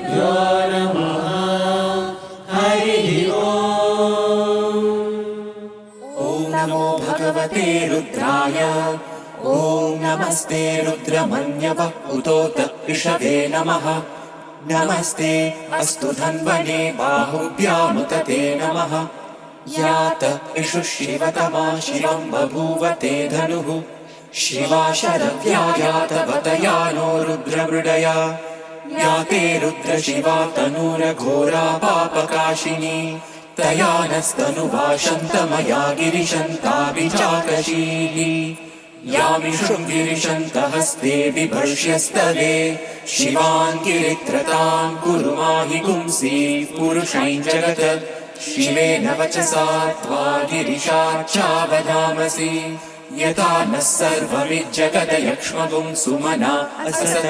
यो नमः हरिः ॐ। ॐ नमो भगवते रुद्राय। ॐ नमस्ते रुद्रमन्यव उतोत ऋषभे नमः। नमस्ते अस्तु धन्वने बाहुभ्यामुत ते नमः। यात इषु शिवतमा शिवं बभूव ते धनुः। शिवा शरव्या यातवतया नो रुद्रमृडया। याते रुद्रशिवा तनूरघोरा पापकाशिनी। तया नस्तनुवा शन्तमया गिरिशन्ताभिचाकशीली। यामिषुं गिरिशन्तहस्ते बिभर्ष्यस्तवे। शिवान् गिरित्रतां कुरु माहि पुंसि पुरुषैं जगत्। शिवेन वचसा त्वा गिरिशाच्चावदामसि। यथा नः सर्वमिज्जगदयक्ष्मगुं सुमना अससत्।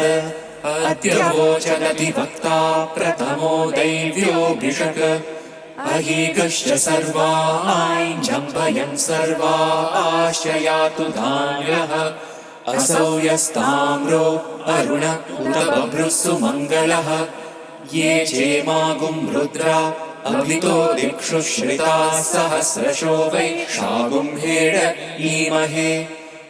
अद्यवोचदधिवक्ता प्रथमो दैव्योऽभिषक्। अहीगश्च सर्वा आञ्जम्भयन् सर्वा आश्रयातु धान्यः। असौ यस्ताम्रो अरुण उत बभ्रुः सुमङ्गलः। ये चेमागुं रुद्रा अभितो दिक्षु श्रिताः सहस्रशो वै शागुं हेड ईमहे।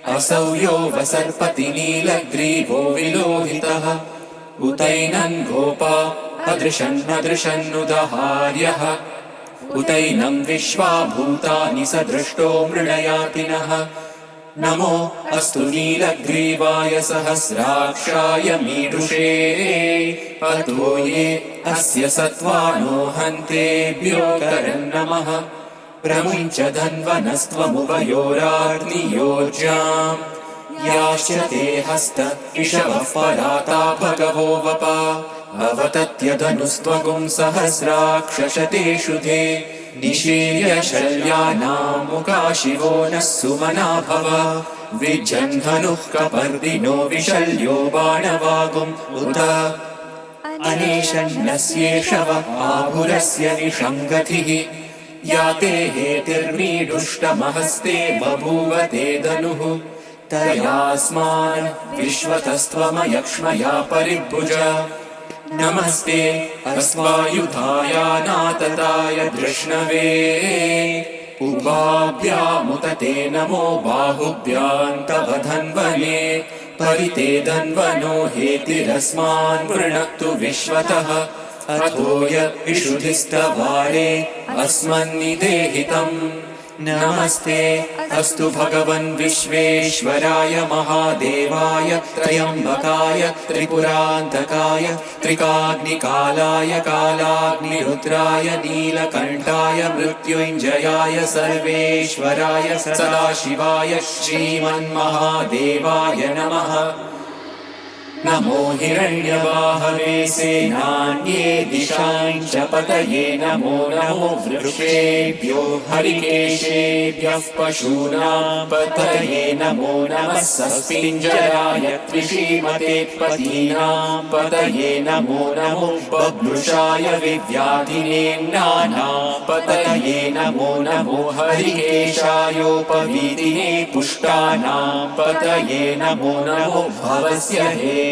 असौ यो वसर्पति नीलग्रीवो विलोहितः। उतैनं गोपा अदृशन्नदृशन्नुदहार्यः। उतैनं विश्वा भूतानि सदृष्टो मृडयातिनः। नमो अस्तु नीलग्रीवाय सहस्राक्षाय मीडुषे। अतो ये अस्य सत्त्वानो हन्तेभ्यो करन्नमः। प्रमुञ्च धन्वनस्त्वमुभयोराग्नियोर्जाम्। याश्च ते हस्त इषवः पराता भगवो वपा। अवतत्यधनुस्त्वगुं सहस्राक्षशतेषु ते। निशीर्य शल्यानां मुखा शिवो नः सुमना भव। विजन्धनुः कपर्दिनो विशल्यो बाणवागुम् उत। अनेशन्नस्येषव आभुरस्य निषङ्गतिः। याते हेतिर्मीडुष्टमहस्ते बभूव ते धनुः। तयास्मान् विश्वतस्त्वमयक्ष्मया परिभुज। नमस्ते अस्वायुधायानातताय धृष्णवे। उभाभ्यामुत ते नमो बाहुभ्यां तव धन्वने। परिते धन्वनो हेतिरस्मान् वृणक्तु विश्वतः। अथो य इषुधिस्तवारे अस्मन्निदेहितम्। नमस्ते अस्तु भगवन् विश्वेश्वराय महादेवाय त्र्यम्बकाय त्रिपुरान्तकाय त्रिकाग्निकालाय कालाग्निरुद्राय नीलकण्ठाय मृत्युञ्जयाय सर्वेश्वराय सदाशिवाय श्रीमन्महादेवाय नमः। नमो हिरण्यवाहवे सेनान्ये दिशाञ्च पतये। नमो नमो वृक्षेभ्यो हरिकेशेभ्यः पशूनां पतये। नमो नमः सस्पिञ्जराय त्रिशीमते पतीनां पतये। नमो नमो बभ्रुषाय विव्याधिनेम्नानां पतये। नमो नमो हरिकेशायोपवीतिने पुष्टानां पतये। नमो नमो भवस्य हेत्यै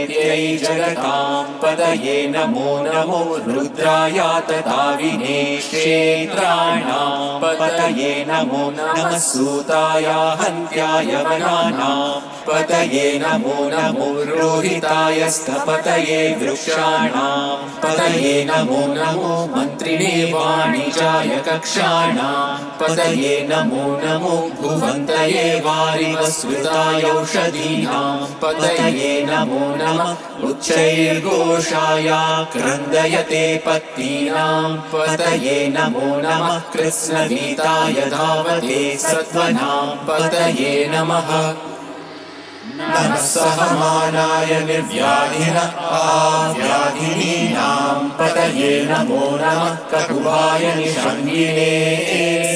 जगतां पतये। नमो नमो रुद्रायातताविने क्षेत्राणां पतये। नमो नमः सूताय हन्त्याय वनानां पतये। नमो नमो रोहिताय स्थपतये वृक्षाणां पतये। नमो नमो मन्त्रिणे वाणिजाय कक्षाणां पतये। नमो नमो भुवन्तये वारिवस्वृताय औषधीनां पतये। नमो नमः उच्चैर्घोषाय क्रन्दयते पत्नीनां पतये। नमो नमः कृत्स्नवीताय धावते सत्त्वनां पतये नमः। नमः सहमानाय निर्व्याधिन आव्याधिनीनां पतये। पतये नमो नमः ककुभाय निषङ्गिने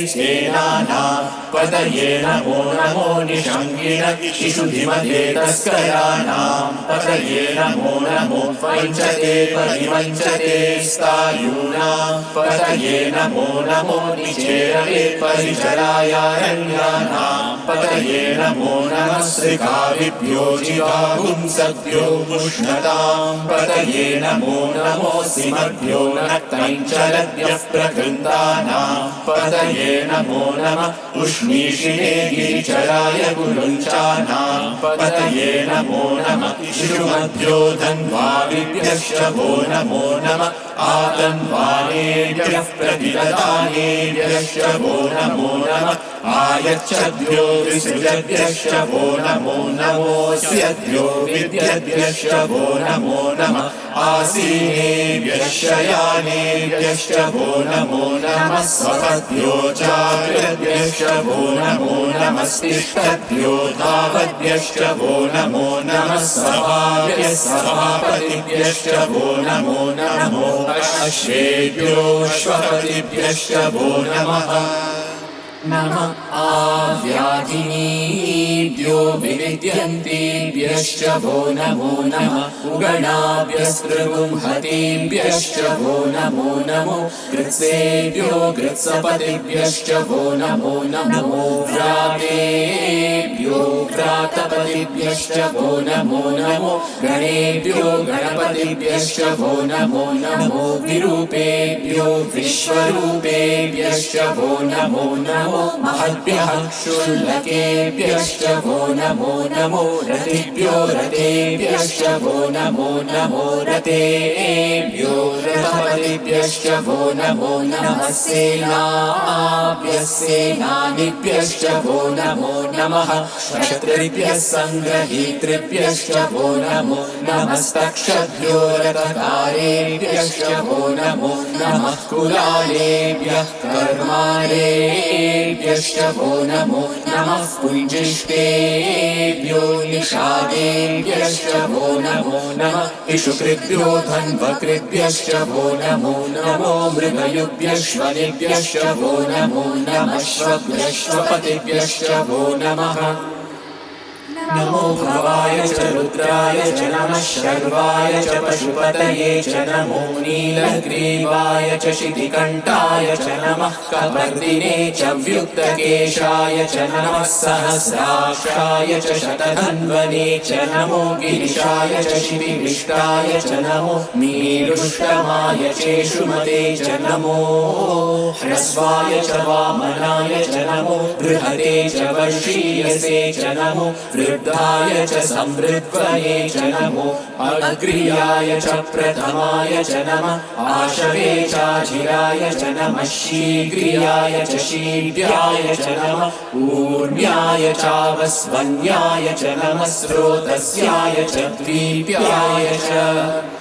सेनानां पतये नमो नमो निषङ्गिन शिशुधिमधेतस्कराणां पतये नमो नमो वञ्चते परिवञ्चते स्थायूनां पतये नमो नमो निचेरवे परिचरायारण्यानां पतये नमो नमः श्रिकाविभ्यो जिगागुंसभ्यो पुष्णतां पतये नमो नमो सिमभ्यो नक्तञ्चलभ्यः प्रकृन्तानां पतये नमो नमः उष्णीषिणे गिरिचराय गुरुञ्चानां पतये नमो नमः शिशुमभ्यो धन्वाविभ्यश्च वो नमो नमः आतन्वानेभ्यः प्रतिददानेभ्यश्च वो नमो नमः आयच्छद्भ्यो विसृजभ्यश्च वो नमो नमोऽस्यभ्यो विद्यभ्यश्च वो नमो नमः आसीनेभ्यश्च यानेभ्यश्च वो नमो नमः स्वपद्भ्यो चाकृभ्यश्च वो नमो नमस्तिष्ठद्भ्यो धावद्भ्यश्च वो नमो नमः सभाभ्यः सभापतिभ्यश्च वो नमो नमो अश्वेभ्यो श्वपतिभ्यश्च वो नमः नमः आव्याधिनीभ्यो विविद्यन्तेभ्यश्च वो नमो नमः उगणाभ्यस्त्रिगुंहतेभ्यश्च वो नमो नमो कृत्सेभ्यो कृत्सपतिभ्यश्च वो नमो नमो व्रातेभ्यो व्रातपतिभ्यश्च वो नमो नमो गणेभ्यो गणपतिभ्यश्च वो नमो नमो विरूपेभ्यो विश्वरूपेभ्यश्च वो नमो नमो महद्भ्यः क्षुल्लकेभ्यश्च वो नमो नमो रतिभ्यो रतेभ्यश्च वो नमो नमो रतेभ्यो रथपतिभ्यश्च वो नमो नमः सेनाभ्यः सेनानिभ्यश्च वो नमो नमः क्षत्रिभ्यः सङ्ग्रहीतृभ्यश्च वो नमो नमस्तक्षभ्यो रथकारेभ्यश्च वो नमो नमः कुलालेभ्यः कर्मारेभ्यश्च वो नमो नमः पुञ्जिष्टेभ्यो निषादेभ्यश्च वो नमो नमः इषुकृभ्यो धन्वकृभ्यश्च वो नमो नमो मृगयुभ्यश्वनिभ्यश्च वो नमो नमः श्वभ्यश्वपतिभ्यश्च वो नमः नमो भवाय च रुद्राय च नमः शर्वाय च पशुपतये च नमो नीलग्रीवाय च शितिकण्ठाय च नमः कपर्दिने च व्युक्तकेशाय च नमः सहस्राक्षाय च शतधन्वने च नमो गिरिशाय च शितिविष्टाय च नमो मीरुष्टमाय चेषुमते च नमो ह्रस्वाय च वामनाय च नमो बृहते च वर्षीयसे च नमो वृद्धाय च संवृद्वये च नमो अग्र्याय च प्रथमाय च नमः आशवे चाजिराय च नमः शीघ्रियाय च शीघ्राय च नमः ऊर्म्याय चावस्वन्याय च नमः स्रोतस्याय च द्वीप्याय च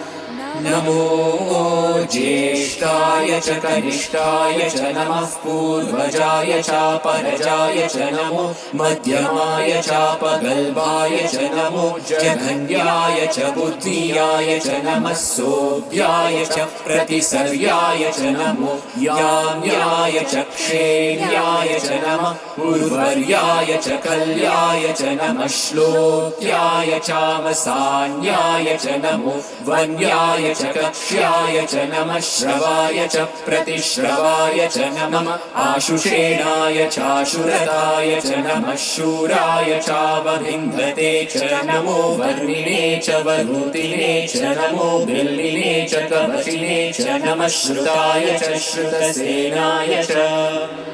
नमो ज्येष्ठाय च कनिष्ठाय च नमः पूर्वजाय चापरजाय च नमो मध्यमाय चापगल्भाय च नमो जघन्याय च बुद्धियाय च नमः सोऽभ्याय च प्रतिसर्याय च नमो याम्याय च क्षेम्याय च नमः उर्वर्याय च कल्याय च नमः श्लोक्याय चावसान्याय च नमो वन्याय च कक्ष्याय च नमः श्रवाय च प्रतिश्रवाय च नमः आशुषेणाय चाशुरताय च नमः शूराय चावभिन्धते च नमो वर्णिने च वरुतिने च नमो बिल्लिने च कवचिने च नमः श्रुताय च श्रुतसेनाय च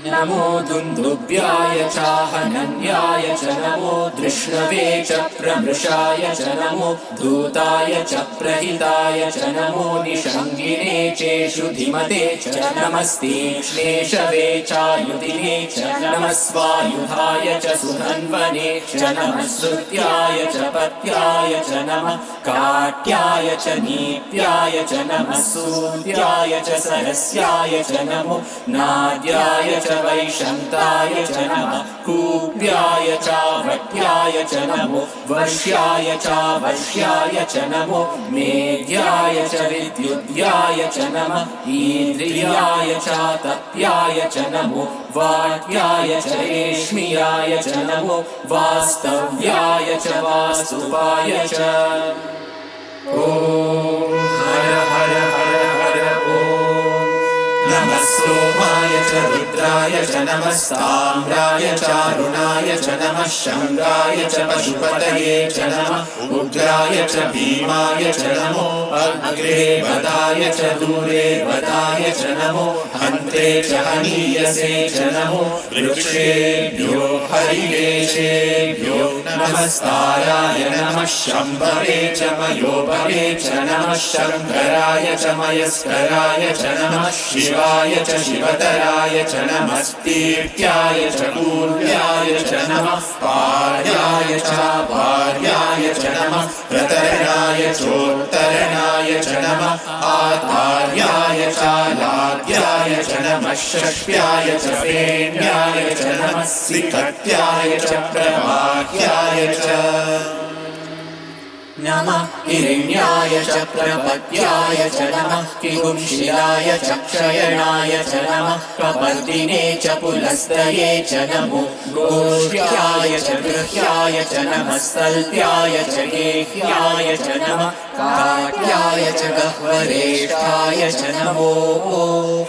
नमो दुन्दुभ्याय चाहनन्याय च नमो धृष्णवे च प्रमृषाय च नमो धूताय च प्रहिताय च नमो निषङ्गिने चेषु धिमते च नमस्तीक्ष्णेशवे चायुधिने च नमः स्वायुधाय च सुधन्वने च नमः श्रुत्याय च पत्याय च नमः काट्याय च नीत्याय च नमः सूर्याय च सरस्याय च नमो नाद्याय च च वैशन्ताय च नमः कूप्याय चावट्याय च नमो वर्ष्याय चावर्ष्याय च नमो मेद्याय च विद्युद्याय च नमः ईन्द्रियाय चातप्याय च नमो वाट्याय च रेश्मियाय च नमो वास्तव्याय च वास्तुवाय च ॐ हर हर हर हर ॐ नमः सोमाय च रुद्राय च नमः साम्राय चारुणाय च नमः शङ्गाय च पशुपतये च नमः उग्राय च भीमाय च नमो अग्रे वदाय च दूरे वदाय च नमो हन्त्रे च हनीयसे च नमो वृक्षेभ्यो हरिकेशेभ्यो नमस्काराय नमः शम्भवे च मयोभवे च नमः शङ्कराय च मयस्कराय च नमः शिवाय च शिवतराय च नमस्तीर्त्याय च पूर्व्याय च नमः पार्याय च भार्याय च नमः प्रतरणाय चोत्तरणाय च नमः आधार्याय च लाद्याय च नमः षष्ट्याय च फेण्याय च नमः सिकट्याय च प्रवाह्याय च नमः हिरण्याय च प्रपद्याय च नमः किंशिलाय च क्षयणाय च नमः कपर्दिने च पुलस्तये च नमो गोष्ठ्याय च गृह्याय च नमः सल्प्याय च गेह्याय च नमः काट्याय च गह्वरेष्ठाय च नमो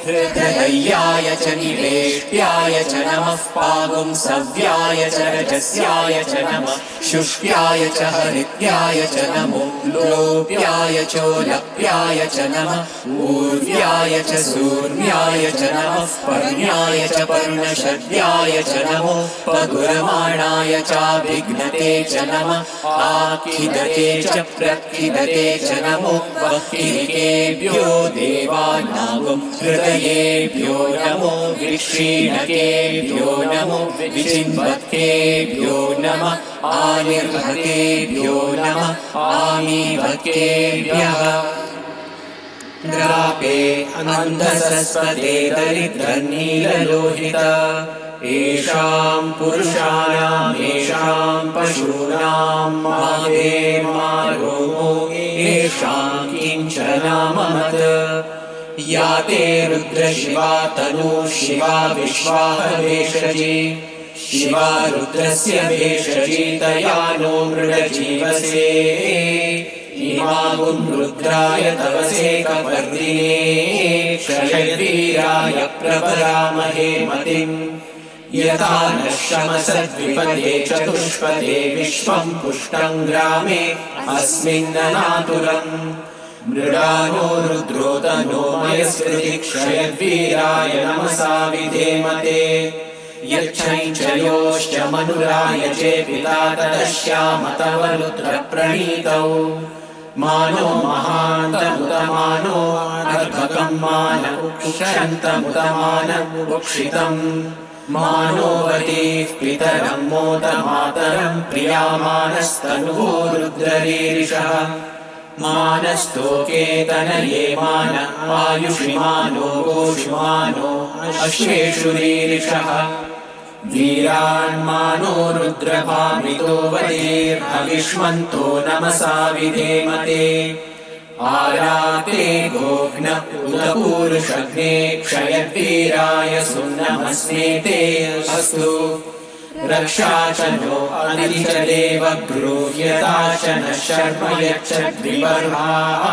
हृदयाय च निवेष्ट्याय च नमः पागुंसव्याय च रजस्याय च नमः शुष्क्याय च हरित्याय च नमो लोप्याय चोलप्याय च नमः ऊर्व्याय च सूर्याय च नमः पर्ण्याय च पर्णशद्याय च नमो पगुरमाणाय चाभिघ्नते च नमः आखिदते च प्रखिदते च नमो वह्निकेभ्यो देवानागं हृदयेभ्यो नमो विक्षीणकेभ्यो नमो विचिन्वत्केभ्यो नमः आनिर्भकेभ्यो नमः आमीभकेभ्यः द्रापे अन्धसस्पते दरिद्रनीललोहित येषां पुरुषाणाम् येषां पशूनां माधेर्मारोमो येषां किञ्चनाममत् या ते रुद्रशिवा तनु शिवा विश्वाहवेशजी शिवा रुद्रस्य भेषजी तया नो मृडजीवसे इमागुं रुद्राय तवसे कपर्दिने क्षयवीराय प्रपरामहे मतिम् यथा नः शमसद्विपदे चतुष्पदे विश्वं पुष्टं ग्रामे अस्मिन्ननातुरम् मृडानो रुद्रोतनो मयस्कृति क्षयवीराय नमसा विधेमते यच्छञ्चयोश्च मनुराय चेपिता तदश्याम तव रुद्रप्रणीतौ मानो महान्तमुतमानो अर्भकं मान उक्षन्तमुतमानमुक्षितम् मानोवतीः पितरं मोदमातरं प्रियामानस्तनुवो रुद्ररीरिषः मानस्तोके तनये मान आयुषिमानो गोषुमानो अश्वेषु रीरिषः वीरान्मानो रुद्रभामितो वदेर्हविष्मन्तो नमसा विधेमते आराते गोघ्न उदपूरुषग्ने क्षयवीराय सुन्नमस्मेते अस्तु रक्षा च नो अनिति च देव गृह्यता च नः शर्म यच्छद्विबर्हाः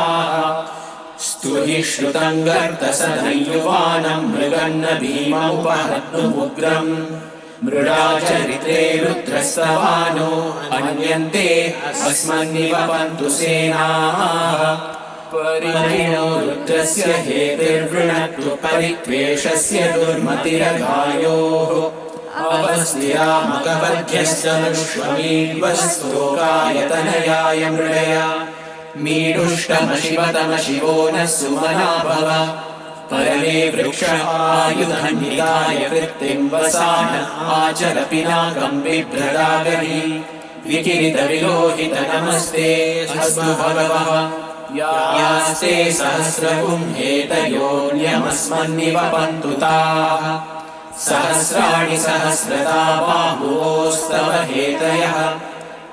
स्तुहि श्रुतं गर्तसदयुवानं मृगन्न भीममुपहर्तुमुग्रम् मृडाचरित्रे रुद्रस्तवानो अन्यन्ते अस्मन्निवपन्तु सेनाः परिणो रुद्रस्य हेतिर्वृणत्तु परित्वेषस्य दुर्मतिरघायोः अवस्त्यामकवध्यस्तनुष्वमीन्वस्तोकायतनयाय मृडया मीडुष्टमशिवतमशिवो नः सुमना भव परमे वृक्ष आयुधन्निकाय कृत्तिं वसान आचर पिनाकं बिभ्रदागहि विकिरितविलोहित नमस्ते अस्तु भगवः यास्ते सहस्रगुं हेतयोऽन्यमस्मन्निवपन्तु ताः सहस्राणि सहस्रता बाहुवोस्तव हेतयः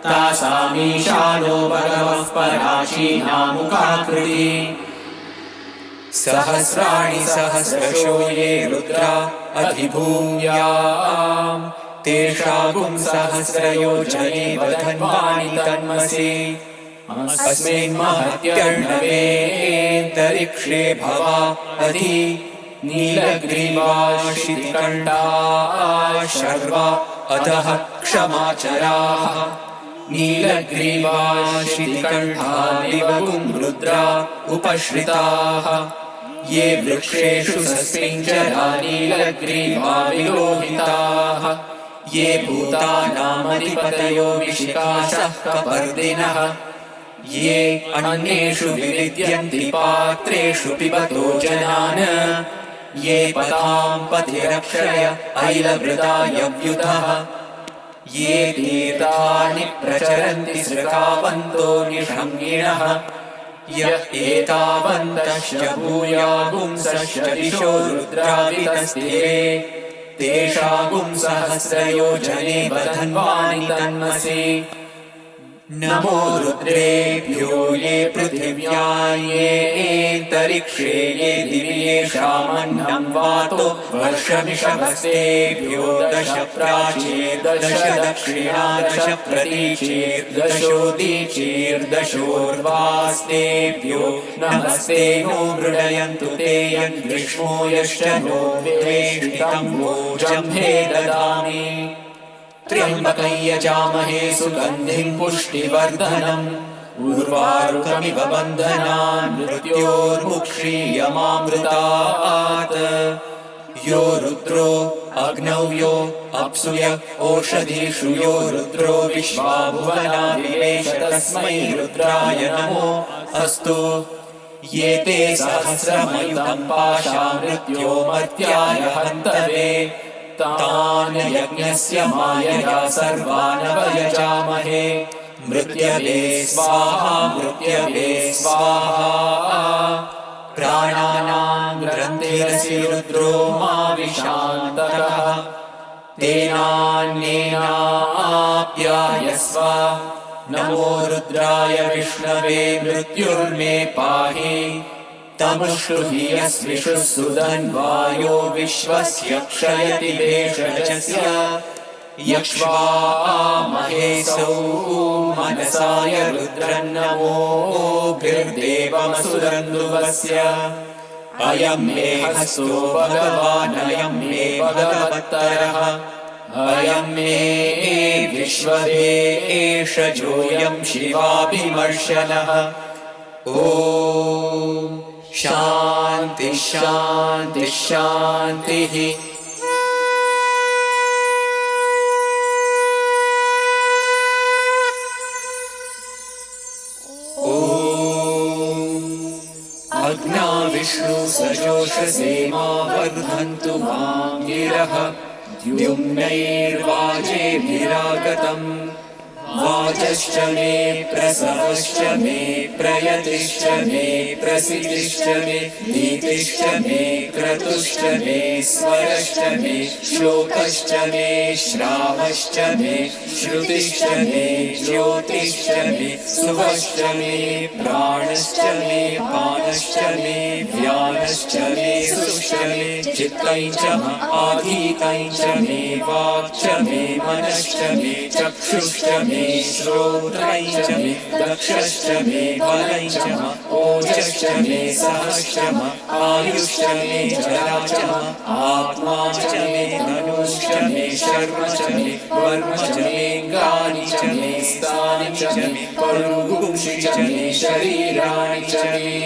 तासामीशानो भगवः पराशीनामुखाकृति सहस्राणि सहस्रशो ये रुद्रा अधिभूम्याम् तेषागुं सहस्रयोजने वधन्वानि तन्मसि अस्मिन् महत्यर्णवेऽन्तरिक्षे भवा अधि नीलग्रीवाशितिकण्ठाः शर्वा अधः क्षमाचराः नीलग्रीवाशितिकण्ठा दिवगुं रुद्रा उपश्रिताः ये वृक्षेषु सस्मिञ्जरा नीलग्रीवा विलोहिताः ये भूतानामधिपतयो विशिकाशः कपर्दिनः ये अन्येषु विविद्यन्ति पात्रेषु पिबतो जनान् ये पतां पथिरक्षय ऐलवृतायव्युतः ये तीर्थानि प्रचरन्ति सृकावन्तो निषङ्गिणः यः एतावन्तश्च भूयागुंसश्च दिशो रुद्रावितस्थिरे तेषागुं सहस्रयोजने वधन्वानि तन्मसि नमो रुद्रेभ्यो ये पृथिव्या येऽन्तरिक्षे ये दिवि येषामन्नं वातो वर्षमिषभस्तेभ्यो दश प्राचीर्दश दक्षिणा दश प्रतीचीर्दशोदीचीर्दशोर्वास्तेभ्यो नमस्ते नो मृडयन्तु ते यद्विष्णो यश्च नो वेष्टितं भोजम्हे ददामि त्र्यम्बकं यजामहे सुगन्धिं पुष्टिवर्धनम् उर्वारुकमिव बन्धनान् मृत्योर्मुक्षीयमामृतात् यो रुद्रो अग्नौ यो अप्सु य ओषधीषु यो रुद्रो विश्वा भुवना विवेश तस्मै रुद्राय नमो अस्तु ये ते सहस्रमयुतं पाशा मृत्यो मर्त्याय हन्तवे तान् यज्ञस्य मायया सर्वानवयजामहे मृत्यवे स्वाहा मृत्यवे स्वाहा प्राणानां ग्रन्थिरसि रुद्रो मा विशान्तकः तेनान्येनाप्यायस्व नमो रुद्राय विष्णवे मृत्युर्मे पाहि तमुष्टुहि यस्विषुः सुधन्वायो विश्वस्य क्षयति भेषजस्य यक्ष्वामहेसौ मनसाय रुद्रन्नमोभिर्देवमसुरन्दुवस्य अयं मे हस्तो भगवान् अयं मे भगवत्तरः अयं मे विश्वदेशजोऽयं शिवाभिमर्शनः ॐ शान्ति शान्ति शान्तिः अग्ना विष्णु सजोषसे मा वर्धन्तु मां गिरः द्युम्नैर्वाजेभिरागतम् वाचश्च मे प्रसवश्च मे प्रयतिश्च मे प्रसिद्धिश्च मे नीतिश्च मे क्रतुश्च मे स्वरश्च मे श्लोकश्च मे श्रावश्च मे श्रुतिश्च मे ज्योतिश्च मे सुवश्च मे प्राणश्च मे पानश्च मे व्यानश्च मे सुश्च मे चित्तं च आधीतं च मे वाक् च मे मनश्च मे चक्षुश्च मे श्रोत्रं च मे दक्षश्च मे बलं च ओजश्च मे सहश्च आयुश्च मे जरा च आत्मा च मे धनुश्च मे शर्म च मे वर्म च मे गानि च मे स्थानि च मे परुगुंषि च मे शरीराणि च मे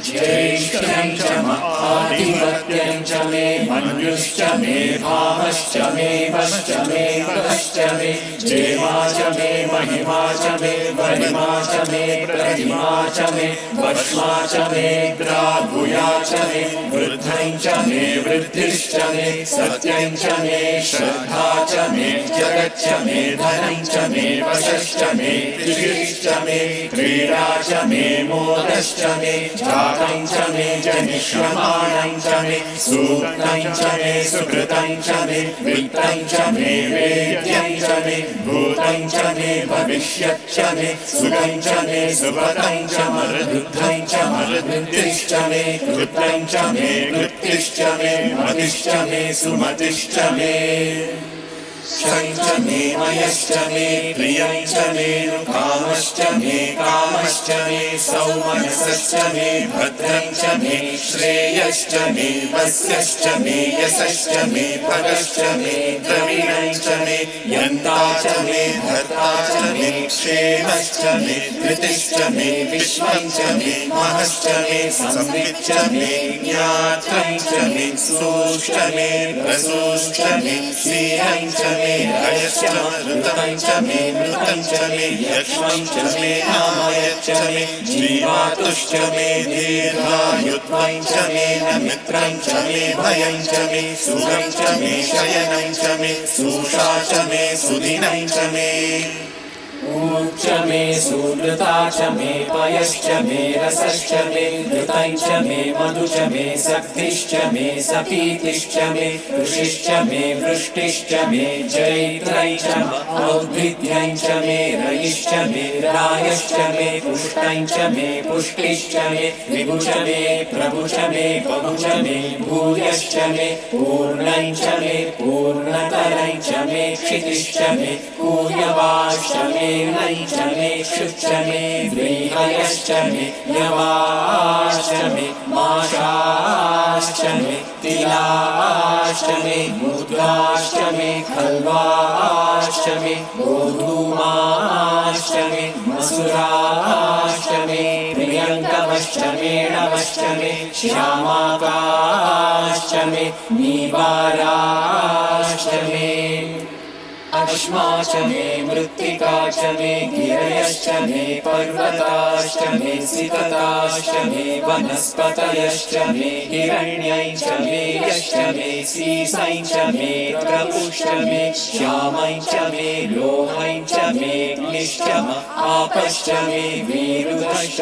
ज्येष्ठं च आधिपत्यं च मे मन्युश्च मे भामश्च मे वश्च मे वश्च मे जेमा च मे महिमा च मे वरिमा च मे प्रतिमा च मे वश्मा च मे ग्राहुया च मे वृद्धं च मे वृद्धिश्च मे सत्यं च मे श्रद्धा च मे जगच्च मे धनं च मे वशश्च मे कृषिश्च मे क्रीडा च मे मोदश्च मे जातं च मे जनिष्यमाणं च मे सूक्तं च मे सुकृतं च मे वित्तं च मे वेद्यं च मे भूतं च मे भविष्यत् च मे सुखं च मे सुपतं च मरुद्धं च मरुद्धिश्च मे कृतं च मे कृत्तिश्च मे मतिश्च मे सुमतिश्च मे क्षं च मे मयश्च मे प्रियं च मे कामश्च मे कामश्च मे सौमनसश्च मे भद्रं च मे श्रेयश्च मे वस्यश्च मे यशश्च मे भगश्च मे द्रविणं च मे यन्ता च मे भर्ता च मे क्षेमश्च मे धृतिश्च मे विश्वं च मे महश्च मे संविच्च मे ज्ञात्रं च मे सोष्ट मे प्रसोष्ट मे श्रीरं च मे रयश्च मृतं च मे मृतं च मे यक्ष्मं च मे नामयच्च मे जीवातुश्च मे दीर्घायुत्वं च मे मित्रं च मे भयं च मे सुखं च मे शयनं च मे सुषा च मे सुदिनं च मे ऊर्च मे सुकृता च मे पयश्च मे रसश्च मे घृतं च मे मधु च मे शक्तिश्च मे सपीतिश्च मे ऋषिश्च मे वृष्टिश्च मे जैत्रं च औद्भिद्यं च मे रयिश्च मे रायश्च मे पुष्टं च मे पुष्टिश्च मे विभु च मे प्रभु च मे बहु च मे भूयश्च मे पूर्णं च मे पूर्णतरं च मे क्षितिश्च मे पूयवाश्च मे नैं च मे शुच्च मे व्रीहयश्च मे यवाश्च मे माशाश्च मे तिलाश्च मे मुद्राश्च मे खल्वाश्च मे गोधूमाश्च मे मसुराश्च मे प्रियङ्कवश्च मे नवश्च मे श्यामाकाश्च मे नीवाराश्च मे अश्मा च मे मृत्तिका च मे गिरयश्च मे पर्वताश्च मे सिकताश्च मे वनस्पतयश्च मे हिरण्यं च मे यश्च मे सीसं च मे प्रपुश्च मे श्यामं च मे लोहं च मे ग्निश्च आपश्च मे वीरुधश्च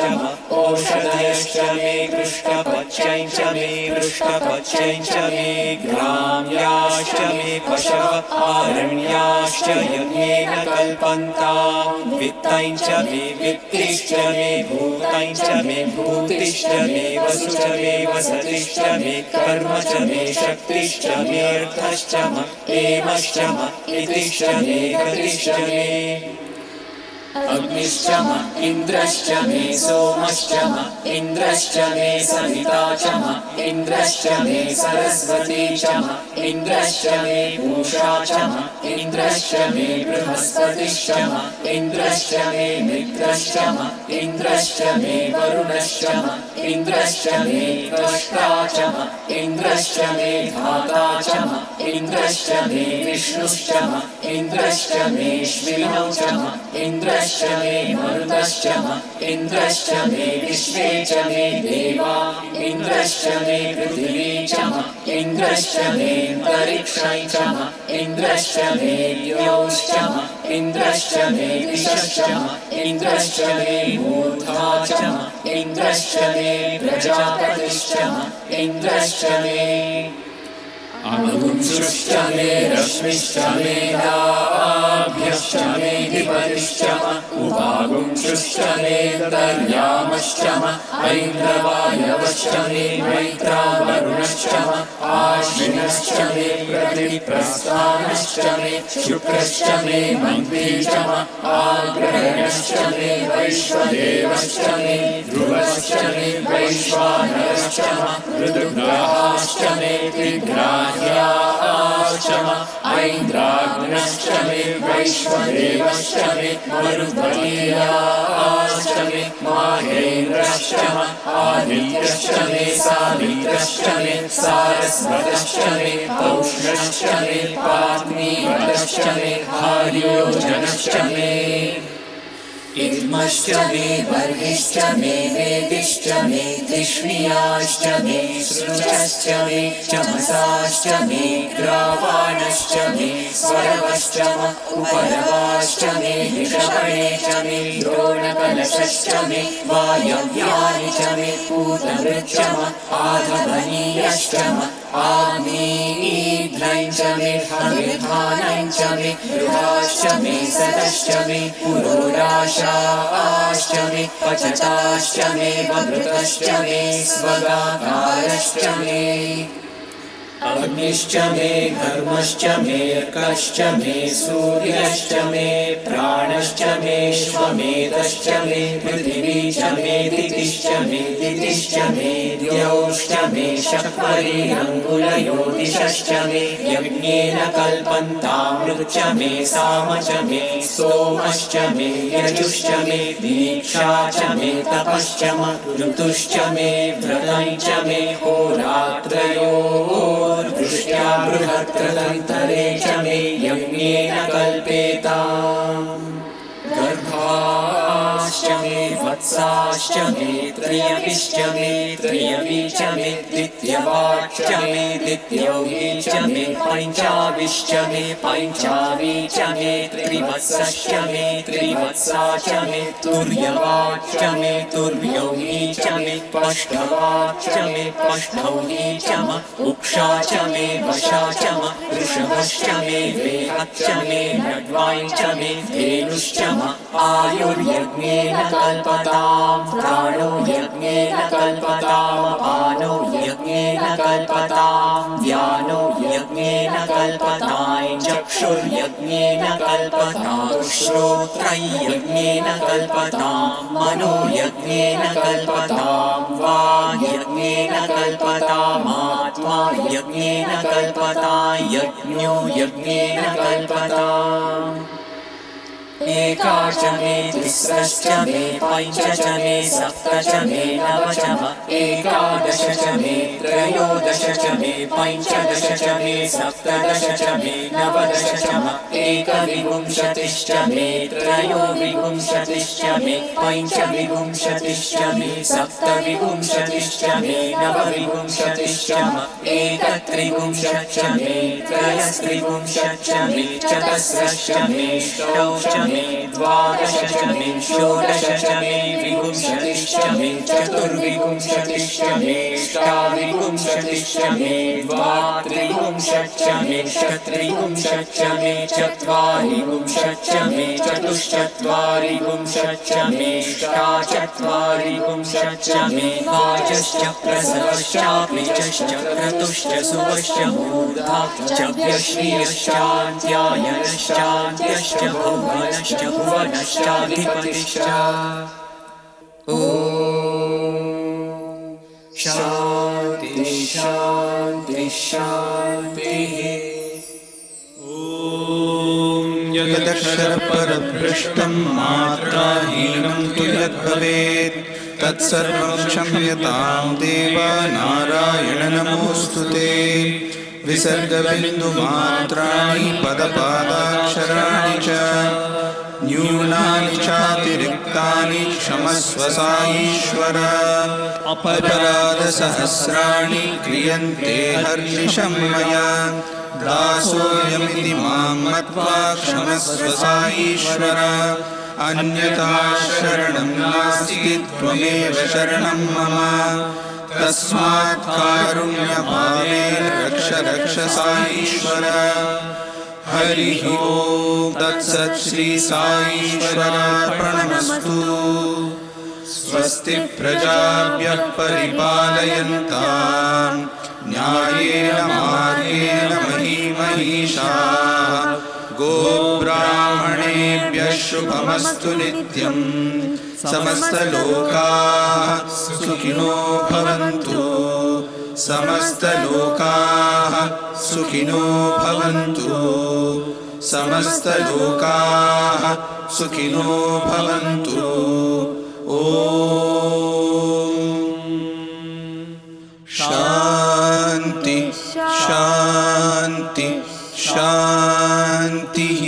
ओषधयश्च मे कृष्णपच्यं च मे पृष्ठपच्यं च मे ग्राम्याश्च मे पशव आरण्याश्च यज्ञेन कल्पन्तां वित्तं च मे वित्तिश्च मे भूतं च मे भूतिश्च मे वसु च मे वसतिश्च मे कर्म च मे शक्तिश्च मे अर्थश्च एमश्च इतिश्च मे गतिश्च मे अग्निश्च इन्द्रश्च मे सोमश्च इन्द्रश्च मे सविता च इन्द्रश्च मे सरस्वती च इन्द्रश्च मे पूषा च इन्द्रश्च मे बृहस्पतिश्च इन्द्रश्च मे मित्रश्च इन्द्रश्च मे वरुणश्च इन्द्रश्च मे त्वष्टा च इन्द्रश्च मे धाता च इन्द्रश्च मे विष्णुश्च इन्द्रश्च मे श्विनौ च इन्द्रश्च मे मरुतश्च इन्द्रश्च मे विश्वे च मे देवा इन्द्रश्च मे पृथिवी च इन्द्रश्च मे अन्तरिक्षं च इन्द्रश्च मे द्यौश्च इन्द्रश्च मे दिशश्च इन्द्रश्च मे मूर्धा च इन्द्रश्च मे प्रजापतिश्च इन्द्रश्च मे अग्निश्च मे रश्मिश्च मे लाभ्यश्च मे धिपतिश्च उपागुंश्च मे दर्यामश्च ऐन्द्रवायवश्च मे मैत्रावरुणश्च आश्विनश्च मे प्रतिप्रस्थानश्च मे शुक्रश्च मे मन्त्री च आग्रहणश्च मे वैश्वदेवश्च मे ध्रुवश्च मे वैश्वानरश्च ऋतुग्रहाश्च मे तिग्राह्याश्च ऐन्द्राग्नश्च मे वैश्वदेवश्च मे मरुद्गीयाश्च मे माहेन्द्रश्च आदित्यश्च मे सावित्रश्च मे सारस्वतश्च मे पौष्णश्च मे मे, पात्मीवतश्च मे, आर्योजनश्च मे इद्मश्च मे वर्हिश्च मे वेदिश्च मे तिष्णियाश्च मे सृजश्च मे चमसाश्च मे ग्रावाणश्च मे स्वरवश्च म उपरवाश्च मे ऋषभणे च मे द्रोणकलशश्च मे वायव्यानि च मे पूतमृच्च म आधवनीयश्च म आग्नेयीध्रं च मे हविर्धानं च मे गृहाश्च मे सदश्च मे पुरोडाशाश्च मे पचताश्च मे वभृतश्च मे स्वगाकारश्च मे अग्निश्च मे घर्मश्च मे अर्कश्च मे सूर्यश्च मे प्राणश्च मे श्वमेधश्च मे पृथिवी च मे दितिश्च मे दितिश्च मे द्यौश्च मे शक्वरीरङ्गुलयो दिशश्च मे यज्ञेन कल्पन्तामृच्च मे साम च मे सोमश्च मे यजुश्च मे दीक्षा च मे तपश्च म ऋतुश्च मे व्रतं च मे होरात्रयोः वृष्ट्या बृहत्कृतन्तरे च मे यज्ञेन कल्पेताम् गर्भाश्च मे वत्साश्च मे त्रयविश्च मे त्रयवी च मे द्वितीयवाश्च मे द्वितीयवी च मे पञ्चाविश्च मे पञ्चावी च मे त्रिवत्सश्च मे त्रिवत्सा च मे तुर्यवाश्च मे तुर्यवी च मे पष्ठवाश्च मे पष्ठवी च म उक्षा च मे वशा च म वृषभश्च मे वेहश्च मे नड्वाई च मे धेनुश्च म आयुर्यज्ञेन कल्पताम् प्राणो यज्ञेन कल्पताम् अपानो यज्ञेन कल्पताम् व्यानो यज्ञेन कल्पताम् चक्षुर्यज्ञेन कल्पताम् श्रोत्रं यज्ञेन कल्पताम् मनो यज्ञेन कल्पताम् वाक् यज्ञेन कल्पताम् आत्मा यज्ञेन कल्पताम् यज्ञो यज्ञेन कल्पताम् एकाच मे तिस्रश्च मे पञ्च च मे सप्त च मे नव च म एकादश च मे त्रयोदश च मे पञ्चदश च मे सप्तदश च मे नवदश च म एकविंशतिश्च मे त्रयोविंशतिश्च मे पञ्चविंशतिश्च मे सप्तविंशतिश्च मे नवविंशतिश्च म एकत्रिंशच्च मे त्रयस्त्रिंशच्च मे चतस्रश्च मे षष्टौ च मे द्वादश च मे षोडश च मे विंशतिश्च मे चतुर्विंशतिश्च मे अष्टाविंशतिश्च मे द्वात्रिंशच्च मे षट्त्रिंशच्च मे चत्वारिंशच्च मे चतुश्चत्वारिंशच्च मे अष्टाचत्वारिंशच्च मे वाजश्च प्रसवश्चाप्निचश्च क्रतुश्च सुवश्च मूर्धाश्च व्यश्नियश्चान्त्यायनश्चान्त्यश्च भुवनश्च भुवनश्चाधिपतिश्च ॐ शान्ति शान्ति शान्तिः यदक्षरपरभ्रष्टं मात्राहीनं तु यद्भवेत् तत्सर्वं क्षम्यतां देव नारायण नमोऽस्तु ते विसर्गबिन्दुमात्राणि पदपादाक्षराणि च न्यूनानि चातिरिक्तानि क्षमस्व साईश्वर अपराधसहस्राणि क्रियन्ते हर्निशं मया दासोऽयमिति मां मत्वा क्षमस्व साईश्वर अन्यथा शरणं नास्ति त्वमेव शरणं मम तस्मात् कारुण्यभावेन रक्ष रक्ष साईश्वर हरिः ओम तत्सत् श्री साईश्वरार्पणमस्तु स्वस्ति प्रजाभ्यः परिपालयन्ताम् न्यायेन मार्गेण महीमहीषाः गोब्राह्मणेभ्यः शुभमस्तु नित्यम् समस्तलोकाः सुखिनो भवन्तु समस्तलोकाः सुखिनो भवन्तु समस्तलोकाः सुखिनो भवन्तु ॐ शान्ति शान्ति शान्तिः।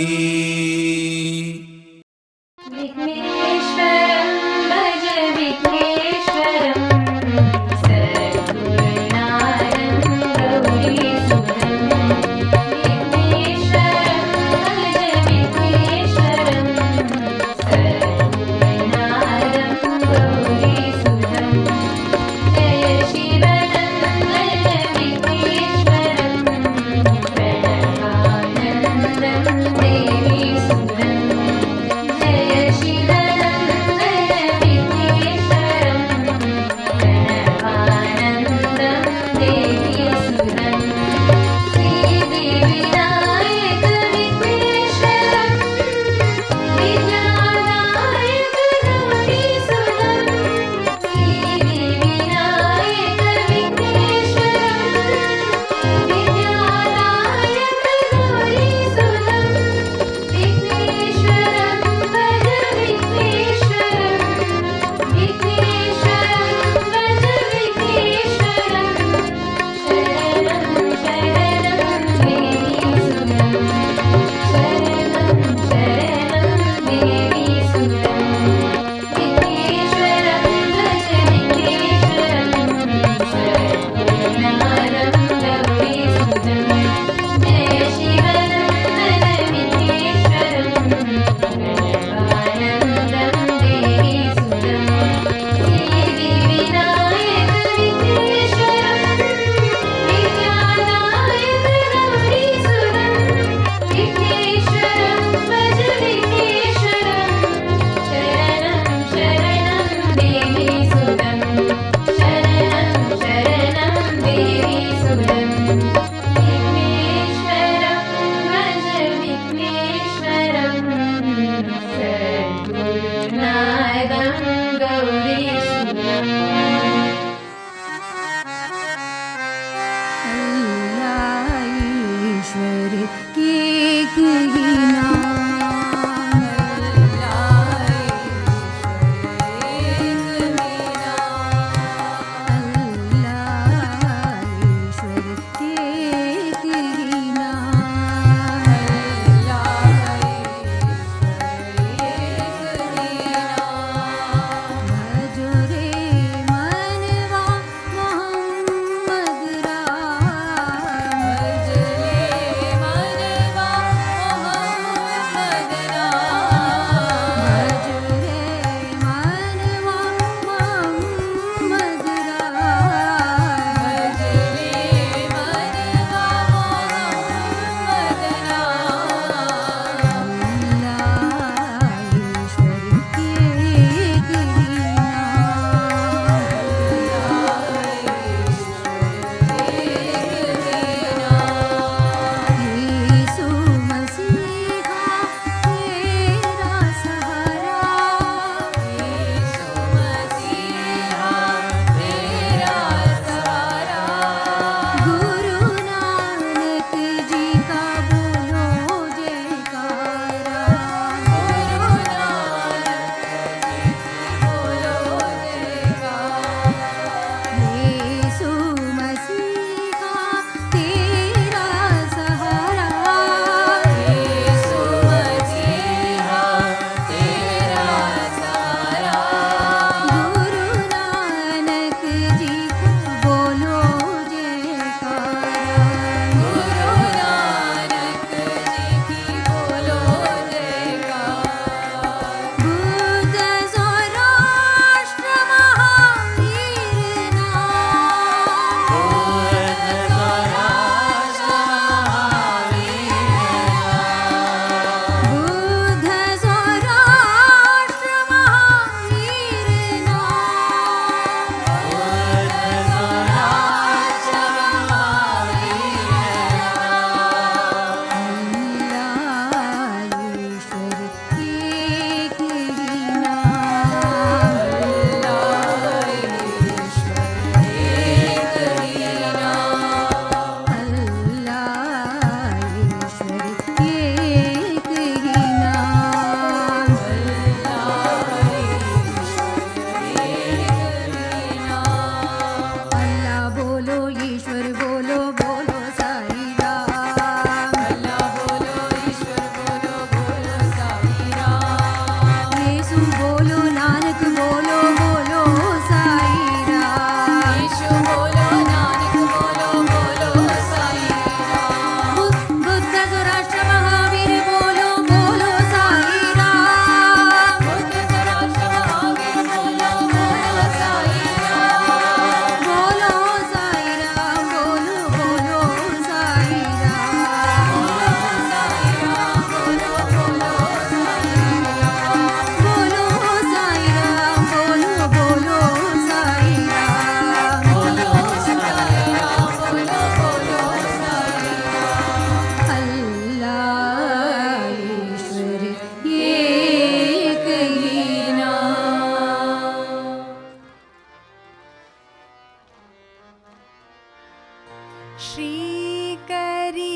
श्रीकरी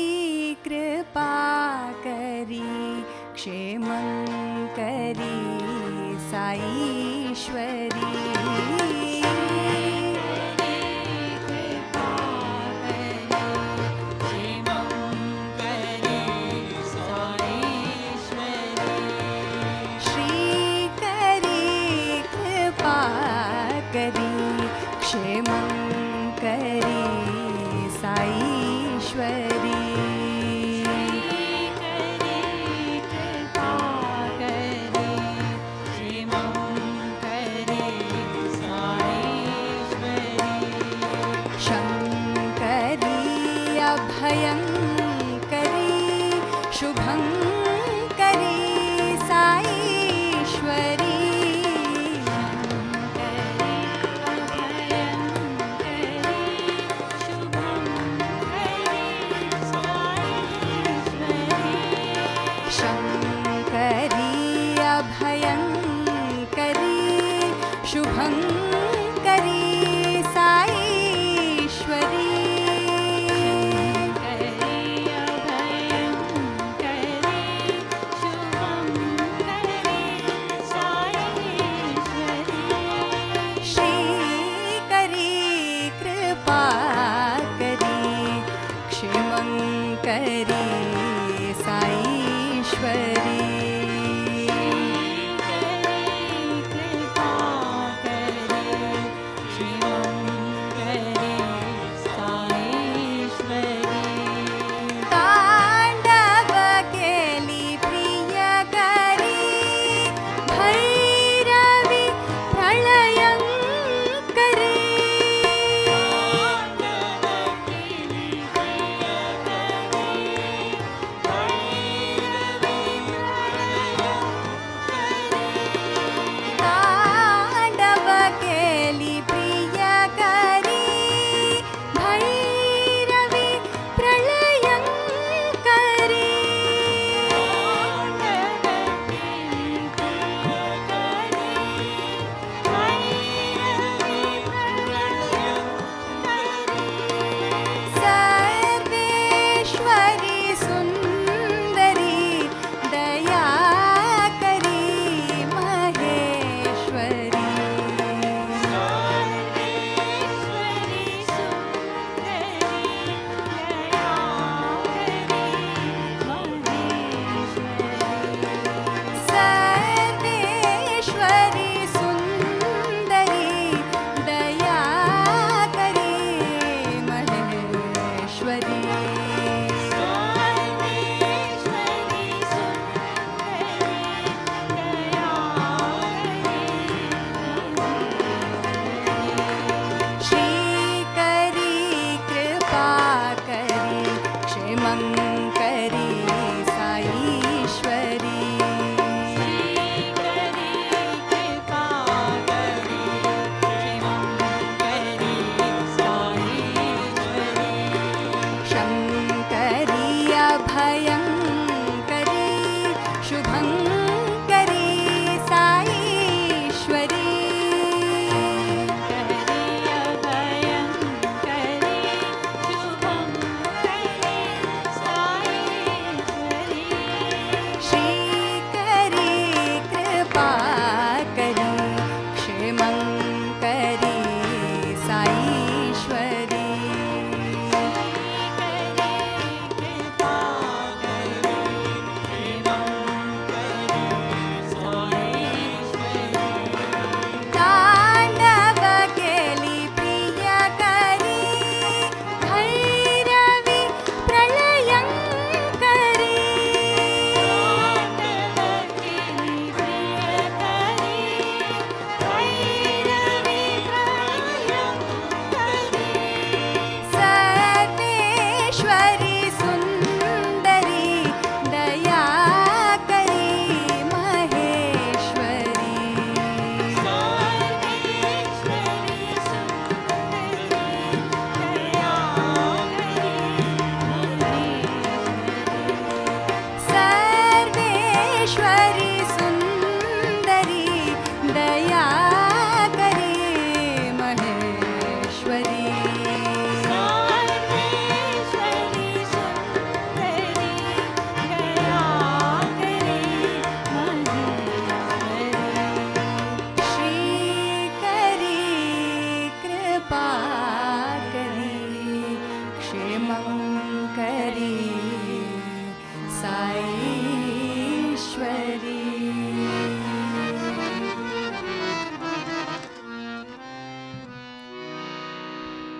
कृपाकरी क्षेमंकरी साईश्वरी क्षेमंकरी साईश्वरी शंकरी अभयंकरी शुभंकरी साईश्वरी शंकरी अभयंकरी शुभंकरी साईश्वरी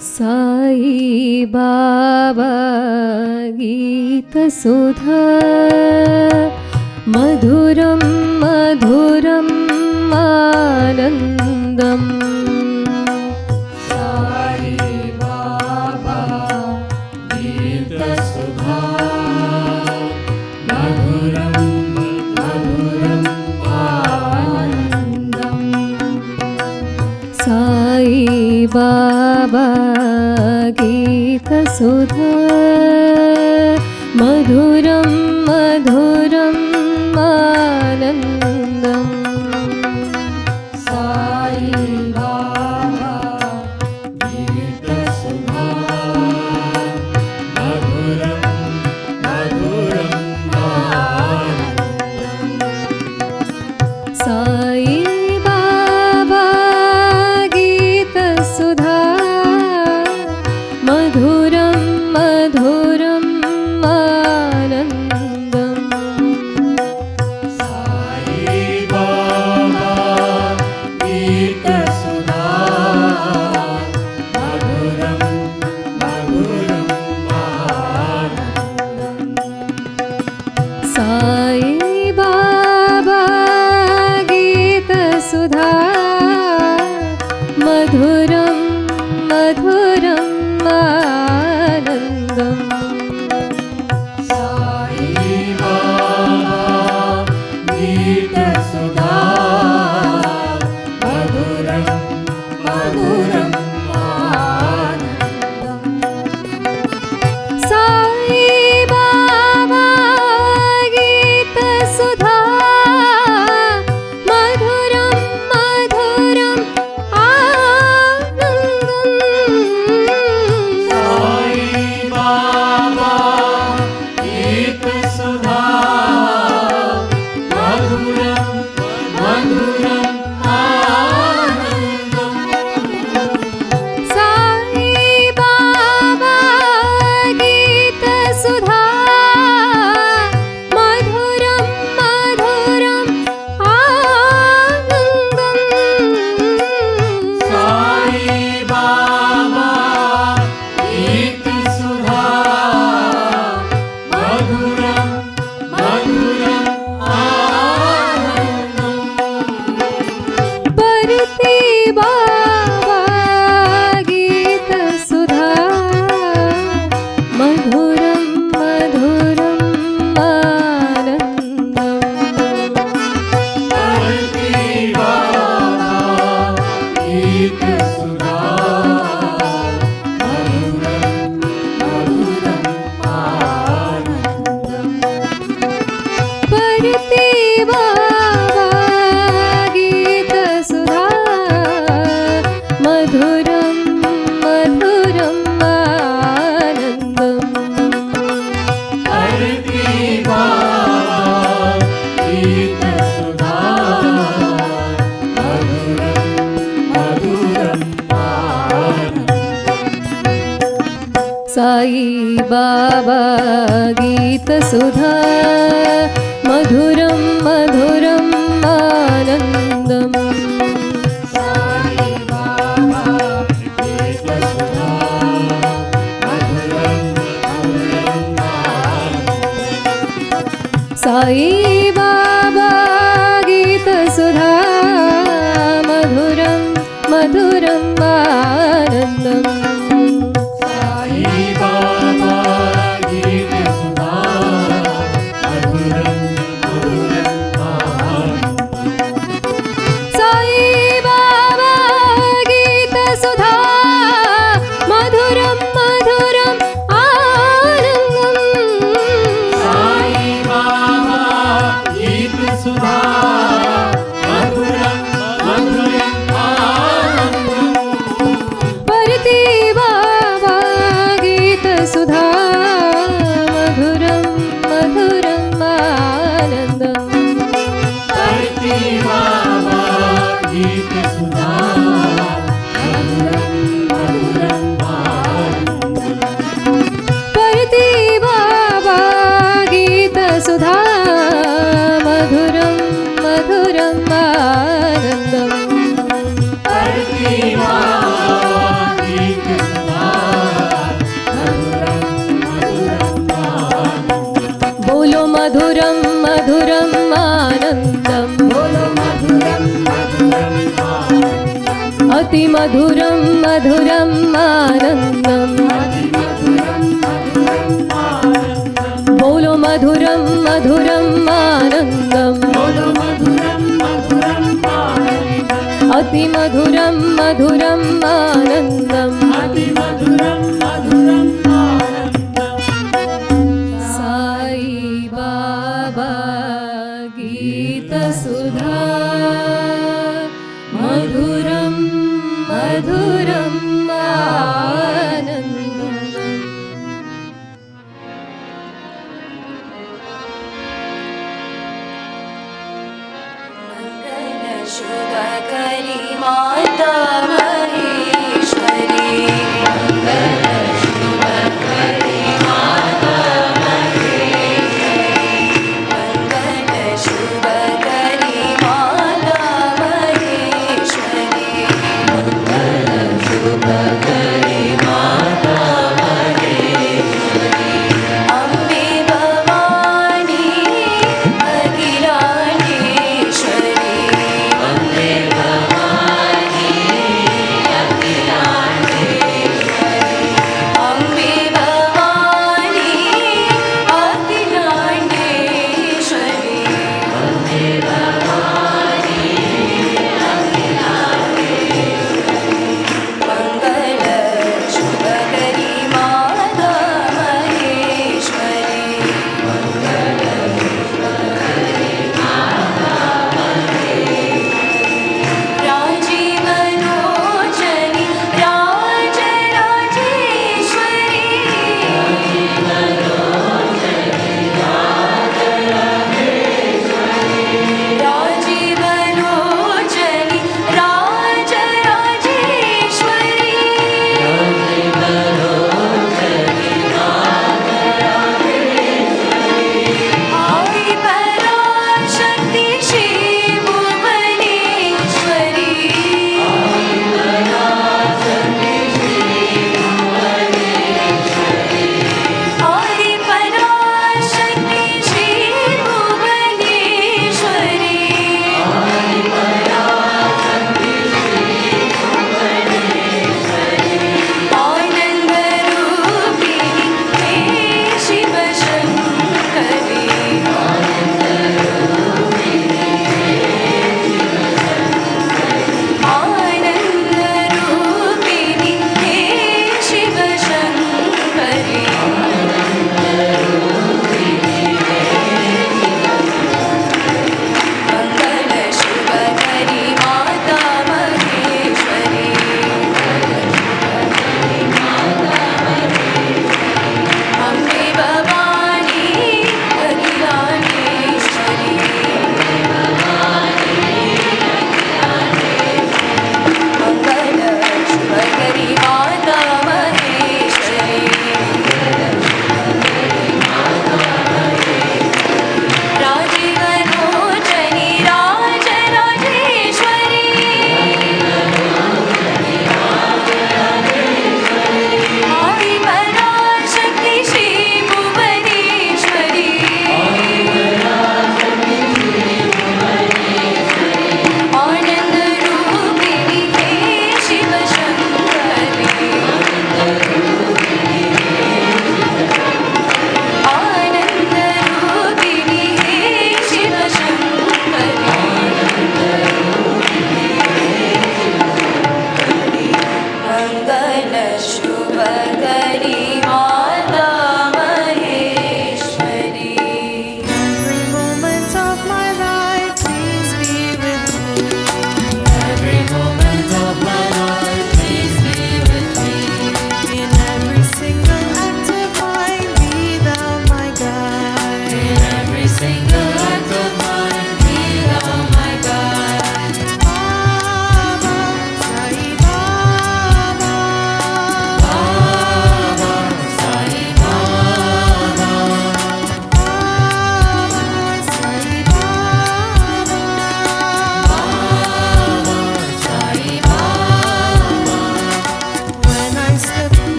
साई बाबा गीतसुधा मधुरं मधुरम् आनन्दम् साई बाबा गीतसुधा मधुरं मधुरम् आनन्दम् साई बाबा गीतसुधा मधुरं मधुरम् आनन्दम् साई बाबा गीतसुधा मधुरं मधुरम् आनन्दम् साई बाबा गीतसुधा मधुरं मधुरम् आनन्दम् साई बाबा गीतसुधा मधुरं मधुरम् आनन्दम् साई बाबा गीतसुधा मधुरं मधुरम् आनन्दम् साई बाबा गीतसुधा मधुरं मधुरम् आनन्दम् साई बाबा गीतसुधा मधुरं मधुरम् आनन्दम् साई बाबा गीतसुधा मधुरं मधुरम् आनन्दम् साई बाबा गीतसुधा मधुरं मधुरम् आनन्दम् साई बाबा गीतसुधा मधुरं मधुरम् आनन्दम् परति बाबा गीतसुधा मधुरं मधुरम् आनन्दम् परति बाबा गीतसुधा मधुरं मधुरम् आनन्दम् परति बाबा गीतसुधा मधुरं मधुरम् आनन्दम् परति बाबा गीतसुधा मधुरं मधुरम् आनन्दम् साई बाबा गीतसुधा मधुरं मधुरम् आनन्दम् साई बाबा गीतसुधा मधुरं मधुरम् आनन्दम् साई बाबा गीतसुधा मधुरं मधुरम् आनन्दम् साई बाबा गीतसुधा मधुरं मधुरम् आनन्दम् साई बाबा गीतसुधा मधुरं मधुरम् आनन्दम् साई बाबा गीतसुधा मधुरं मधुरम् आनन्दम् परति बाबा गीतसुधा मधुरं मधुरम् आनन्दम् परति बाबा गीतसुधा मधुरं मधुरम् आनन्दम् परति बाबा गीतसुधा मधुरं मधुरम् आनन्दम् परति बाबा गीतसुधा मधुरं मधुरम् आनन्दम् बोलो मधुरं मधुरम् आनन्दम् अति मधुरं मधुरम् आनन्दम् साई बाबा गीतसुधा मधुरं मधुरम् आनन्दम् मंगल शुभ करी माँ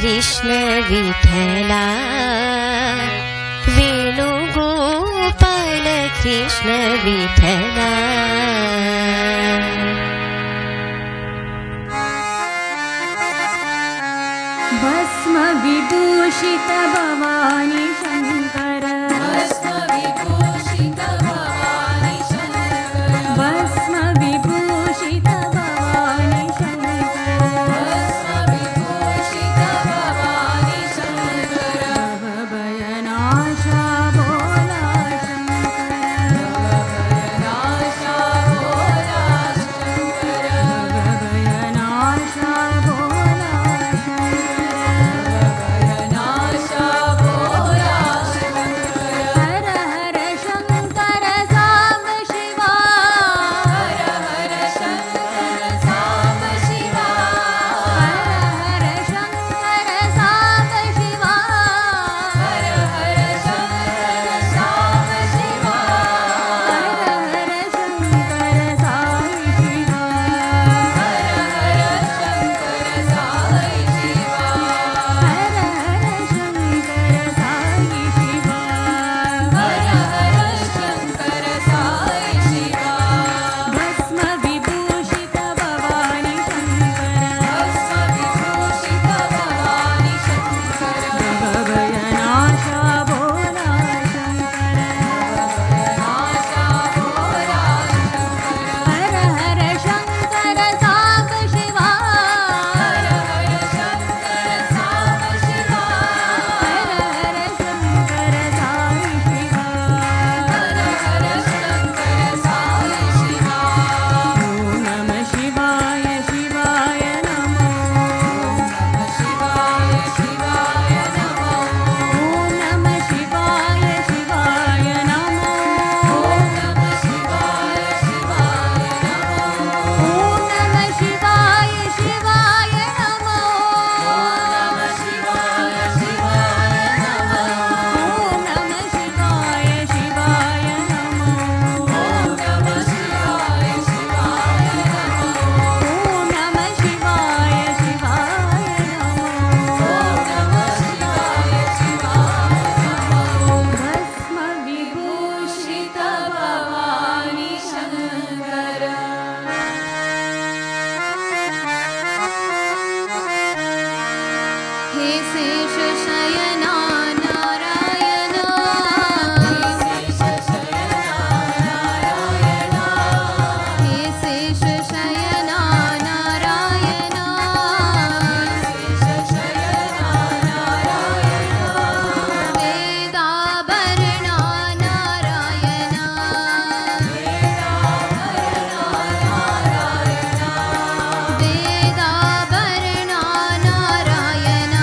कृष्ण विठला वेणुगोपाल कृष्ण विठला भस्म विभूषित भवानी शंकर भस्म विभूषित भवानी शंकर भस्म विभूषित भवानी शंकर भस्म विभूषित भवानी शंकर भवभयनाशा भोला शंकर नाशा भोला शंकर भवभयनाशा भोला शंकर नाशा भोला वेदाभरणा नारायण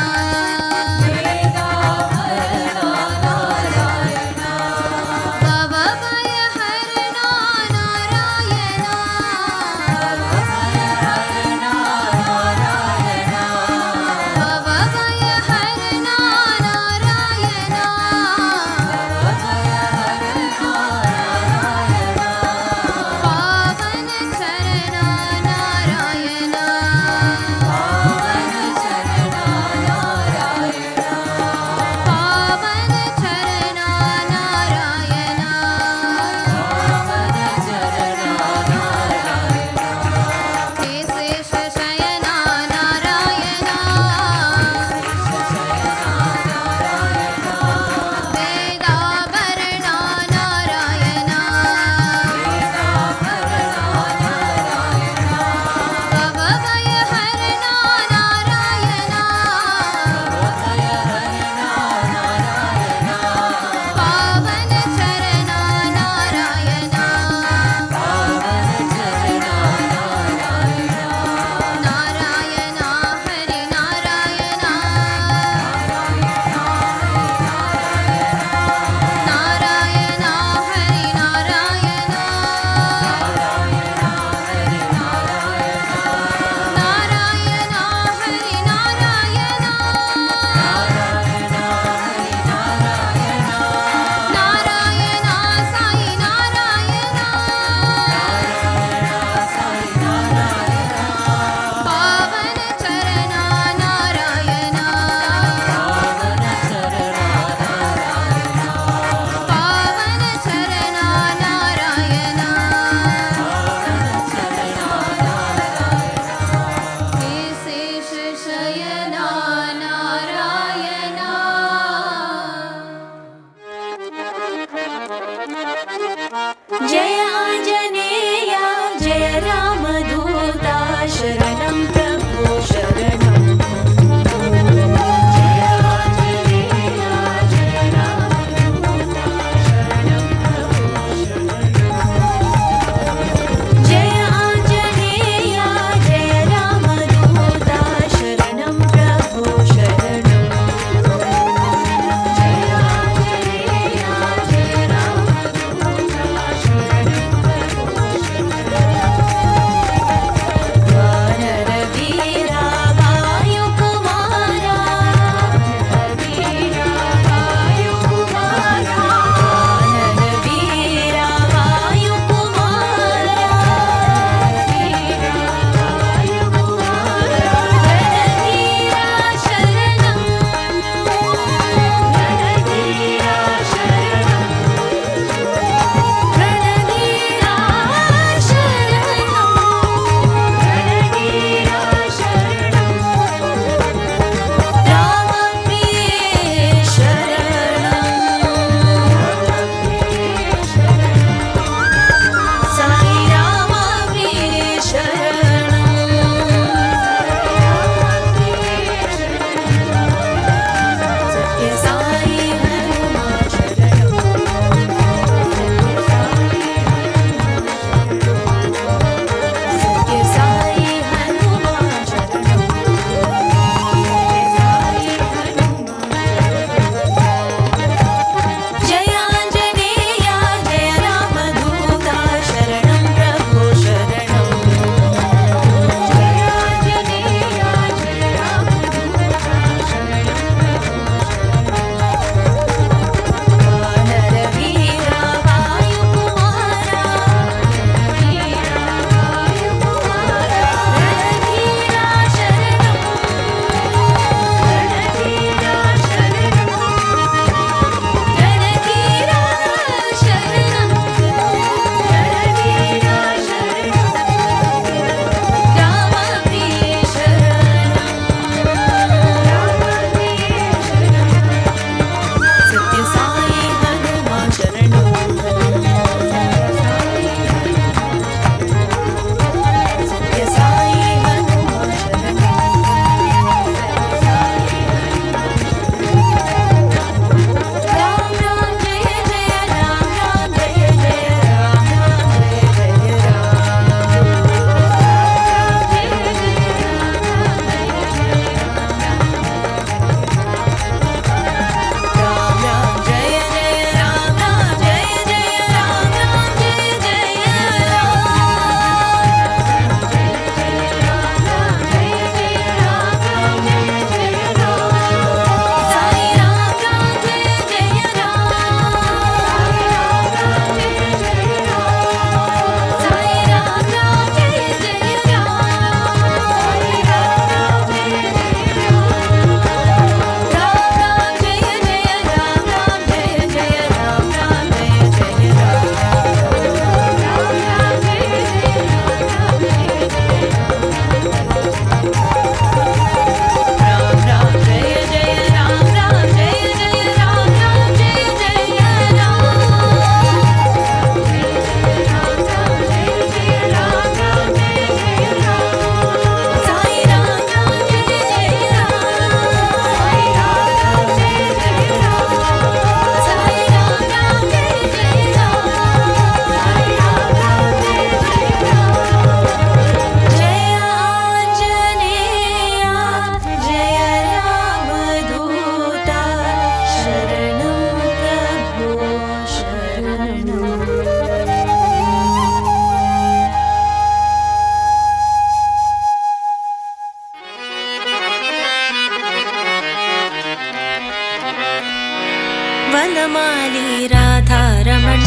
वनमाली राधारमण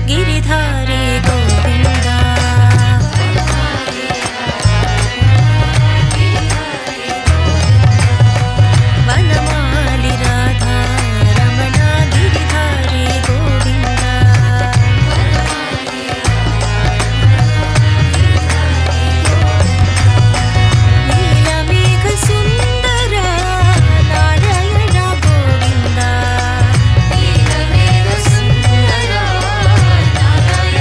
गिरिधारी गोविन्द वनमाली राधारमण गिरिधारी गोविन्द नीलमेघ सुन्दर नारायण गोविन्द नीलमेघ सुन्दर नारायण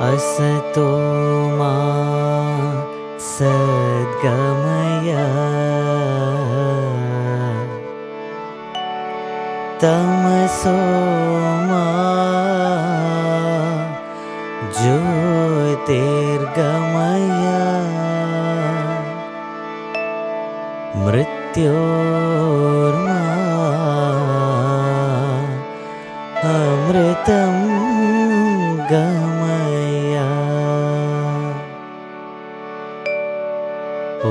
असतो मा सद्गमय तमसो मा ज्योतिर्गमय मृत्योर्मा अमृतं गमय ॐ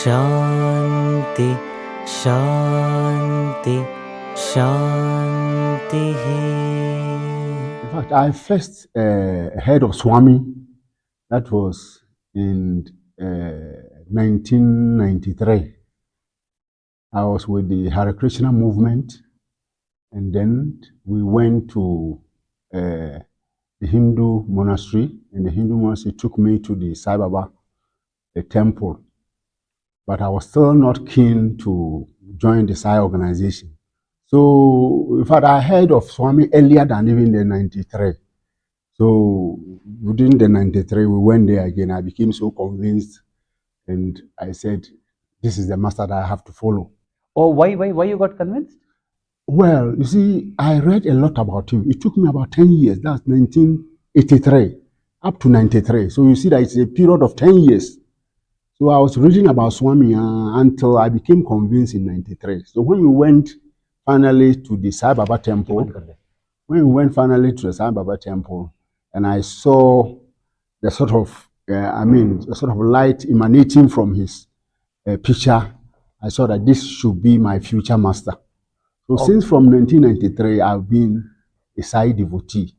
शान्ति शान्ति शान्तिः In fact, I first heard of Swami. That was in 1993. I was with the Hare Krishna movement, and then we went to the Hindu monastery, and the Hindu monastery took me to the Sai Baba temple. But I was still not keen to join the Sai organization. So, in fact, I heard of Swami earlier than even the 93. So, within the 93, we went there again. I became so convinced, and I said, this is the master that I have to follow. Oh, why you got convinced? Well, you see, I read a lot about him. It took me about 10 years. That's 1983 up to 93. So you see that it's a period of 10 years. So I was reading about Swami until I became convinced in 93. So when we went finally to the Sai Baba temple, and I saw the sort of, the sort of light emanating from his picture, I saw that this should be my future master. So since from 1993, I've been a Sai devotee.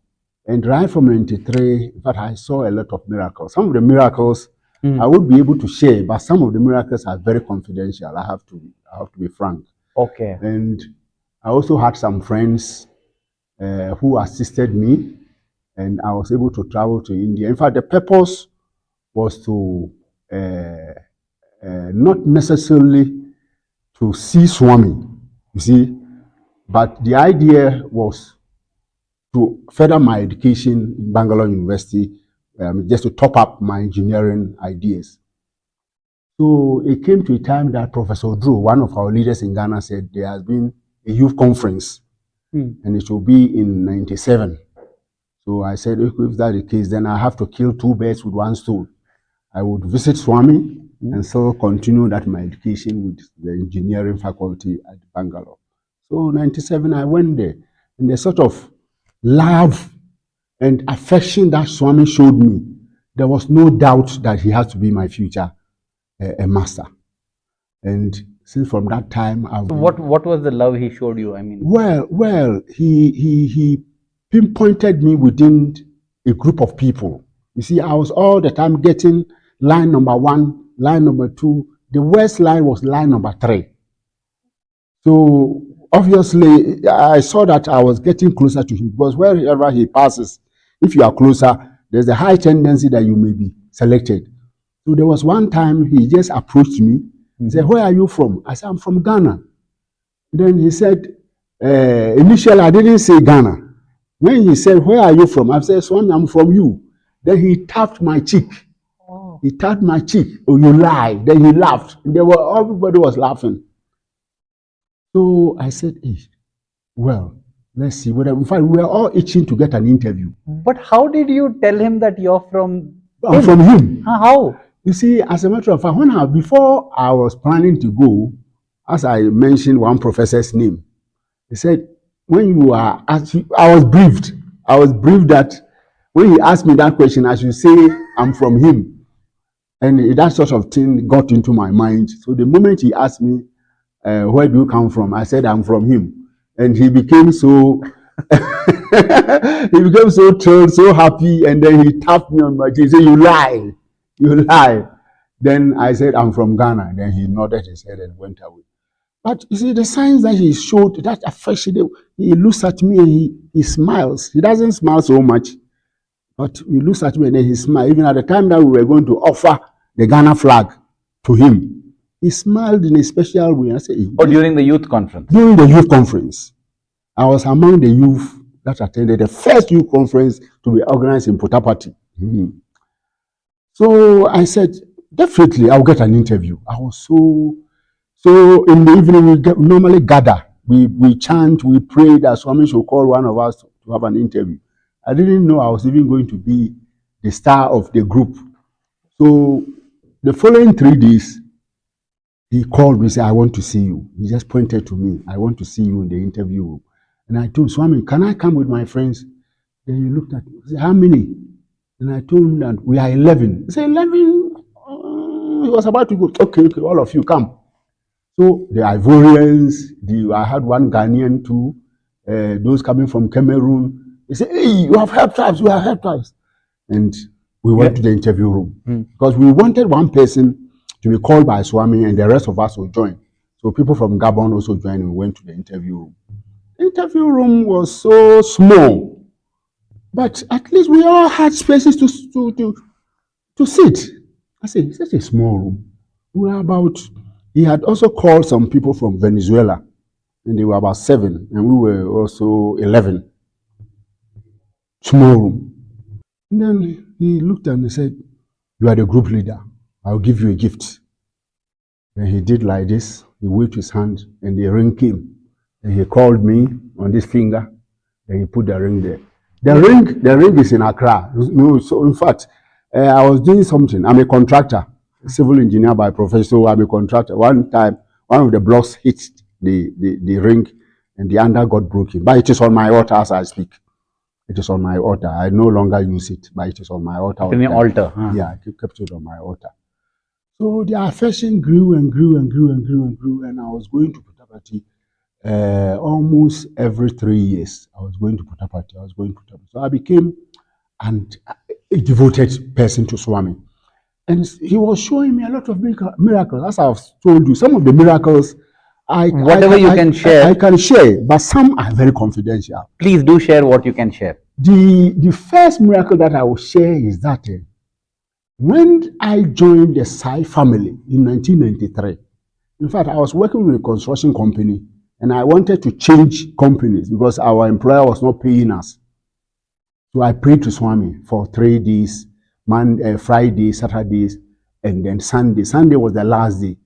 And right from 93, in fact, I saw a lot of miracles. Some of the miracles I would be able to share, but some of the miracles are very confidential. I have to be frank. Okay. And I also had some friends who assisted me, and I was able to travel to India. In fact, the purpose was to not necessarily to see Swami, you see, but the idea was to further my education in Bangalore University, just to top up my engineering ideas. So it came to a time that Professor Drew, one of our leaders in Ghana, said there has been a youth conference, and it will be in 97. So I said, if that's the case, then I have to kill two birds with one stone. I would visit Swami and still continue that my education with the engineering faculty at Bangalore. So 97, I went there, and the sort of love and affection that Swami showed me, there was no doubt that he has to be my future a master. And since from that time, What was the love he showed you? I mean, well, he pinpointed me within a group of people. You see, I was all the time getting line number 1, line number 2. The worst line was line number 3. So obviously, I saw that I was getting closer to him, because wherever he passes, if you are closer, there's a high tendency that you may be selected. So there was one time he just approached me and said, "Where are you from?" I said, "I'm from Ghana." Then he said, initially I didn't say Ghana. When he said, "Where are you from?" I said, "Swami, I'm from you." Then he tapped my cheek. He tapped my cheek. "Oh, you lie." Then he laughed. Everybody was laughing. So I said, "Hey, well, let's see." In fact, we were all itching to get an interview. but how did you tell him that you're from? I'm from him. How? You see, as a matter of fact, before I was planning to go, as I mentioned one professor's name, he said, when you are asked, I was briefed. I was briefed that when he asked me that question, I should say I'm from him. And that sort of thing got into my mind. So the moment he asked me, where do you come from? I said, I'm from him. And he became so, thrilled, so happy. And then he tapped me on my cheek. He said, "You lie. You lie." Then I said, "I'm from Ghana." Then he nodded his head and went away. But you see, the signs that he showed, that affection, he looks at me and he smiles. He doesn't smile so much, but he looks at me and then he smiles. Even at the time that we were going to offer the Ghana flag to him, he smiled in a special way. I said, Or during the youth conference? During the youth conference. I was among the youth that attended the first youth conference to be organized in Putapati. So I said, definitely I'll get an interview. I was so in the evening we normally gather. We chant, we pray that Swami should call one of us to have an interview. I didn't know I was even going to be the star of the group. So the following 3 days, he called me and said, I want to see you. He just pointed to me, I want to see you in the interview room. And I told Swami, can I come with my friends? Then he looked at me, he said, how many? And I told him that we are 11. He said, 11? He was about to go, okay, all of you come. So the Ivorians, I had one Ghanaian too, those coming from Cameroon. They said, hey, you have helped us, you have helped us. And we went to the interview room because we wanted one person to be called by Swami and the rest of us would join. So people from Gabon also joined and we went to the interview room. The interview room was so small, but at least we all had spaces to sit. I said, it's such a small room. We were he had also called some people from Venezuela, and they were about 7, and we were also 11. Small room. And then he looked and he said, you are the group leader. I'll give you a gift. And he did like this. He waved his hand, and the ring came. And he called me on this finger, and he put the ring there. The ring is in Accra. No, so in fact, I was doing something. I'm a contractor, civil engineer by profession, so I'm a contractor. One time, one of the blocks hit the ring, and the under got broken. But it is on my altar as I speak. It is on my altar. I no longer use it, but it is on my altar. In your altar? Huh? Yeah, I kept it on my altar. So the affection grew and grew and grew and grew and grew, and I was going to Putapati almost every 3 years. I was going to Putapati. So I became a devoted person to Swami. And he was showing me a lot of miracles. As I've told you, some of the miracles I can share, but some are very confidential. Please do share what you can share. The first miracle that I will share is that when I joined the Sai family in 1993, in fact, I was working with a construction company and I wanted to change companies because our employer was not paying us. So I prayed to Swami for 3 days, Friday, Saturdays, and then Sunday. Sunday was the last day.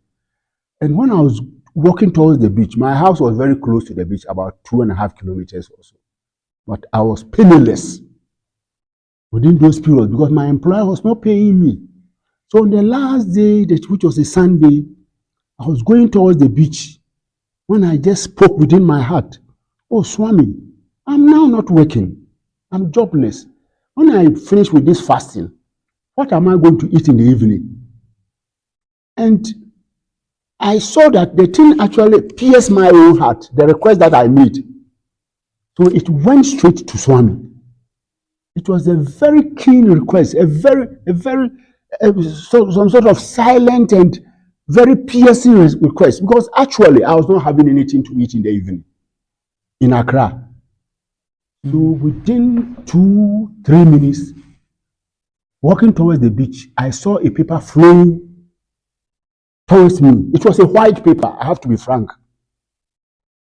And when I was walking towards the beach, my house was very close to the beach, about 2.5 kilometers or so. But I was penniless within those periods because my employer was not paying me. So on the last day, which was a Sunday, I was going towards the beach when I just spoke within my heart, oh Swami, I'm now not working. I'm jobless. When I finish with this fasting, what am I going to eat in the evening? And I saw that the thing actually pierced my own heart, the request that I made. So it went straight to Swami. It was a very keen request, some sort of silent and very piercing request, because actually I was not having anything to eat in the evening in Accra. So within 2-3 minutes, walking towards the beach, I saw a paper flowing towards me. It was a white paper, I have to be frank.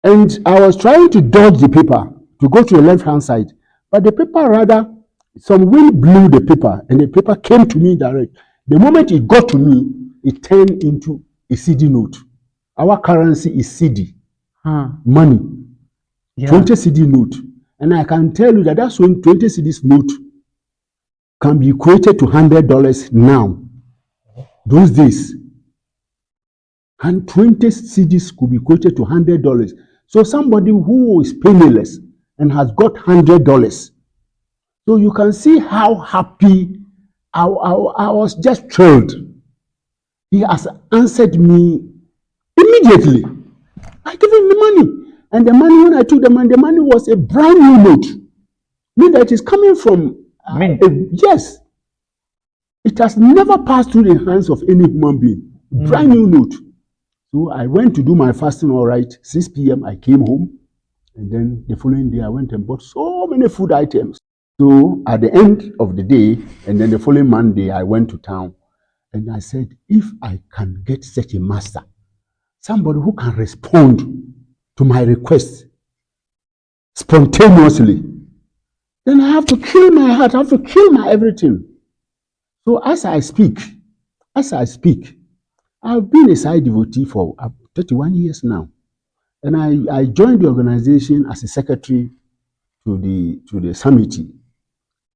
And I was trying to dodge the paper to go to the left-hand side. But the paper some wind blew the paper and the paper came to me direct. The moment it got to me, it turned into a CD note. Our currency is CD, money, 20 CD note. And I can tell you that's when 20 CDs note can be equated to $100 now. Those days, and 20 CDs could be equated to $100. So somebody who is penniless and has got $100. So you can see how happy I was, just thrilled. He has answered me immediately. I gave him the money. And the money, when I took the money was a brand new note. Meaning that it is coming from yes. It has never passed through the hands of any human being. Brand new note. So I went to do my fasting all right. 6 p.m. I came home. And then the following day I went and bought so many food items. So at the end of the day, and then the following Monday, I went to town. And I said, if I can get such a master, somebody who can respond to my request, spontaneously, then I have to kill my heart, I have to kill my everything. So as I speak, I've been a side devotee for 31 years now. And I joined the organization as a secretary to the summit.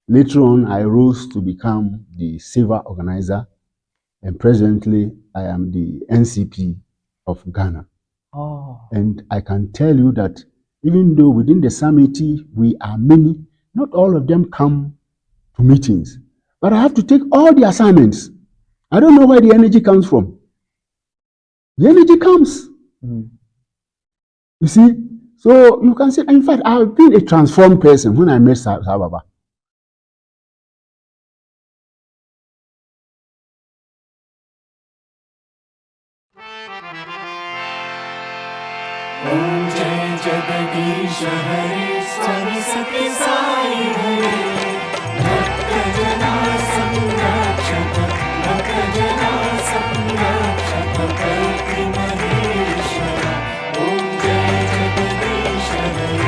Later on, I rose to become the silver organizer, and presently I am the NCP of Ghana. Oh. And I can tell you that even though within the summit we are many, not all of them come to meetings. But I have to take all the assignments. I don't know where the energy comes from. The energy comes. You see? So you can say, in fact, I've been a transformed person when I met Sai Baba. Om Jai Jagadish Hare Swami Satya Sai Hare Bhakta Jana Samrakshaka Bhakta Jana Samrakshaka Kalki Maheshwara Om Jai Jagadish Hare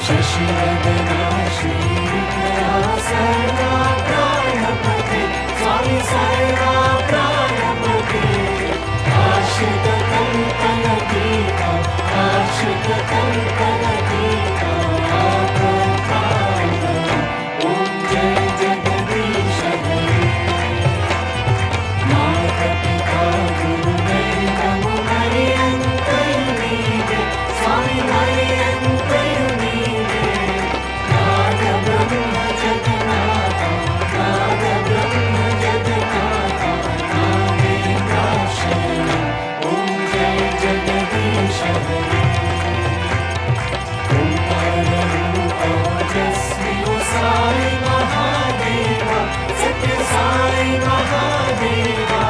Shashivardhana Shridhara Sarva Pranapate Swami Sarva Pranapate Ashita Kalpana Gita Ashita Kalpana Gita Apratana Om Jai Jagadish Hare Mata Pita Guru Deva Mumari Antayunide Swami Mari Antayunide Nada Brahma Jagannatha Nada Brahma Jagannatha Navendra Shayana Om Jai Jagadish Hare Omkara Rupa Jasmi Sai Mahadeva Satya Sai Mahadeva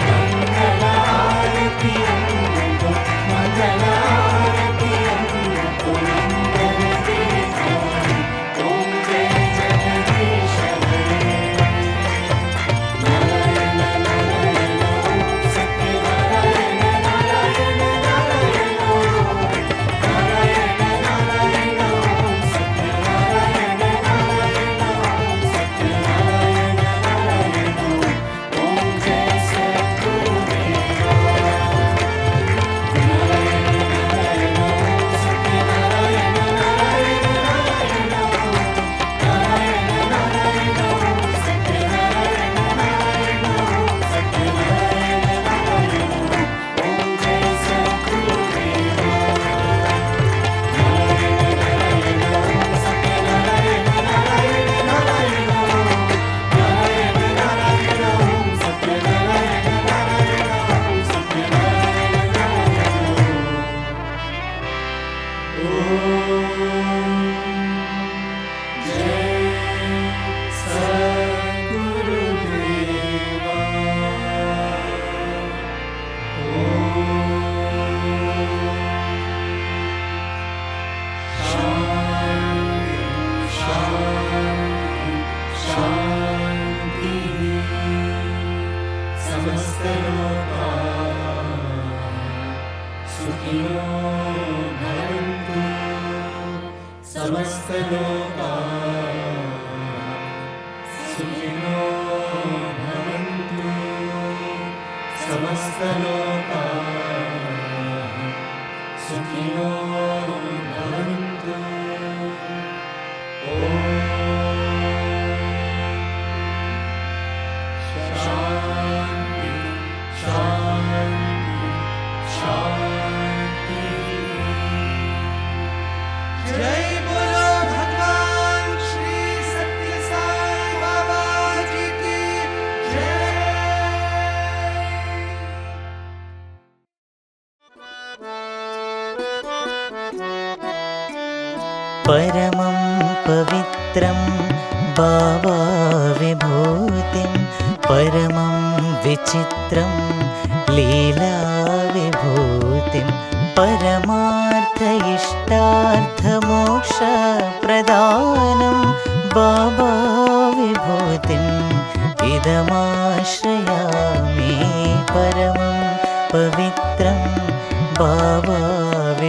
Mangala Arati Amrita Mangala Arati Amrita Mangala Deva Om Jai Jagadish Hare Narayana Narayana Om Satya Narayana Narayana Narayana Om Narayana Narayana Om Satya Narayana Narayana Om Satya Narayana Narayana Om Jai Satgurudeva Narayana Narayana Om Satya Narayana Narayana Narayana Om Narayana Narayana Om Satya Narayana Narayana Om Satya Narayana Narayana Om Jai Satgurudeva Narayana Narayana Om Satya Narayana Narayana Narayana Om Narayana Narayana Om Satya Narayana Narayana Om Satya Narayana Narayana Om परमं पवित्रं भावाविभूतिं परमं विचित्रं लीलाविभूतिं परमार्थ इष्टार्थमोक्षप्रदानं भावाविभूतिम् इदमाश्रयामि परमं पवित्रं भावाविभूतिं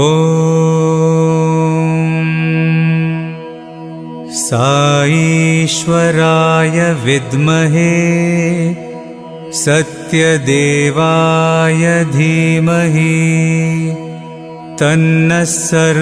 ॐ साईश्वराय विद्महे सत्यदेवाय धीमहि तन्नः सर्वप्रचोदयात्।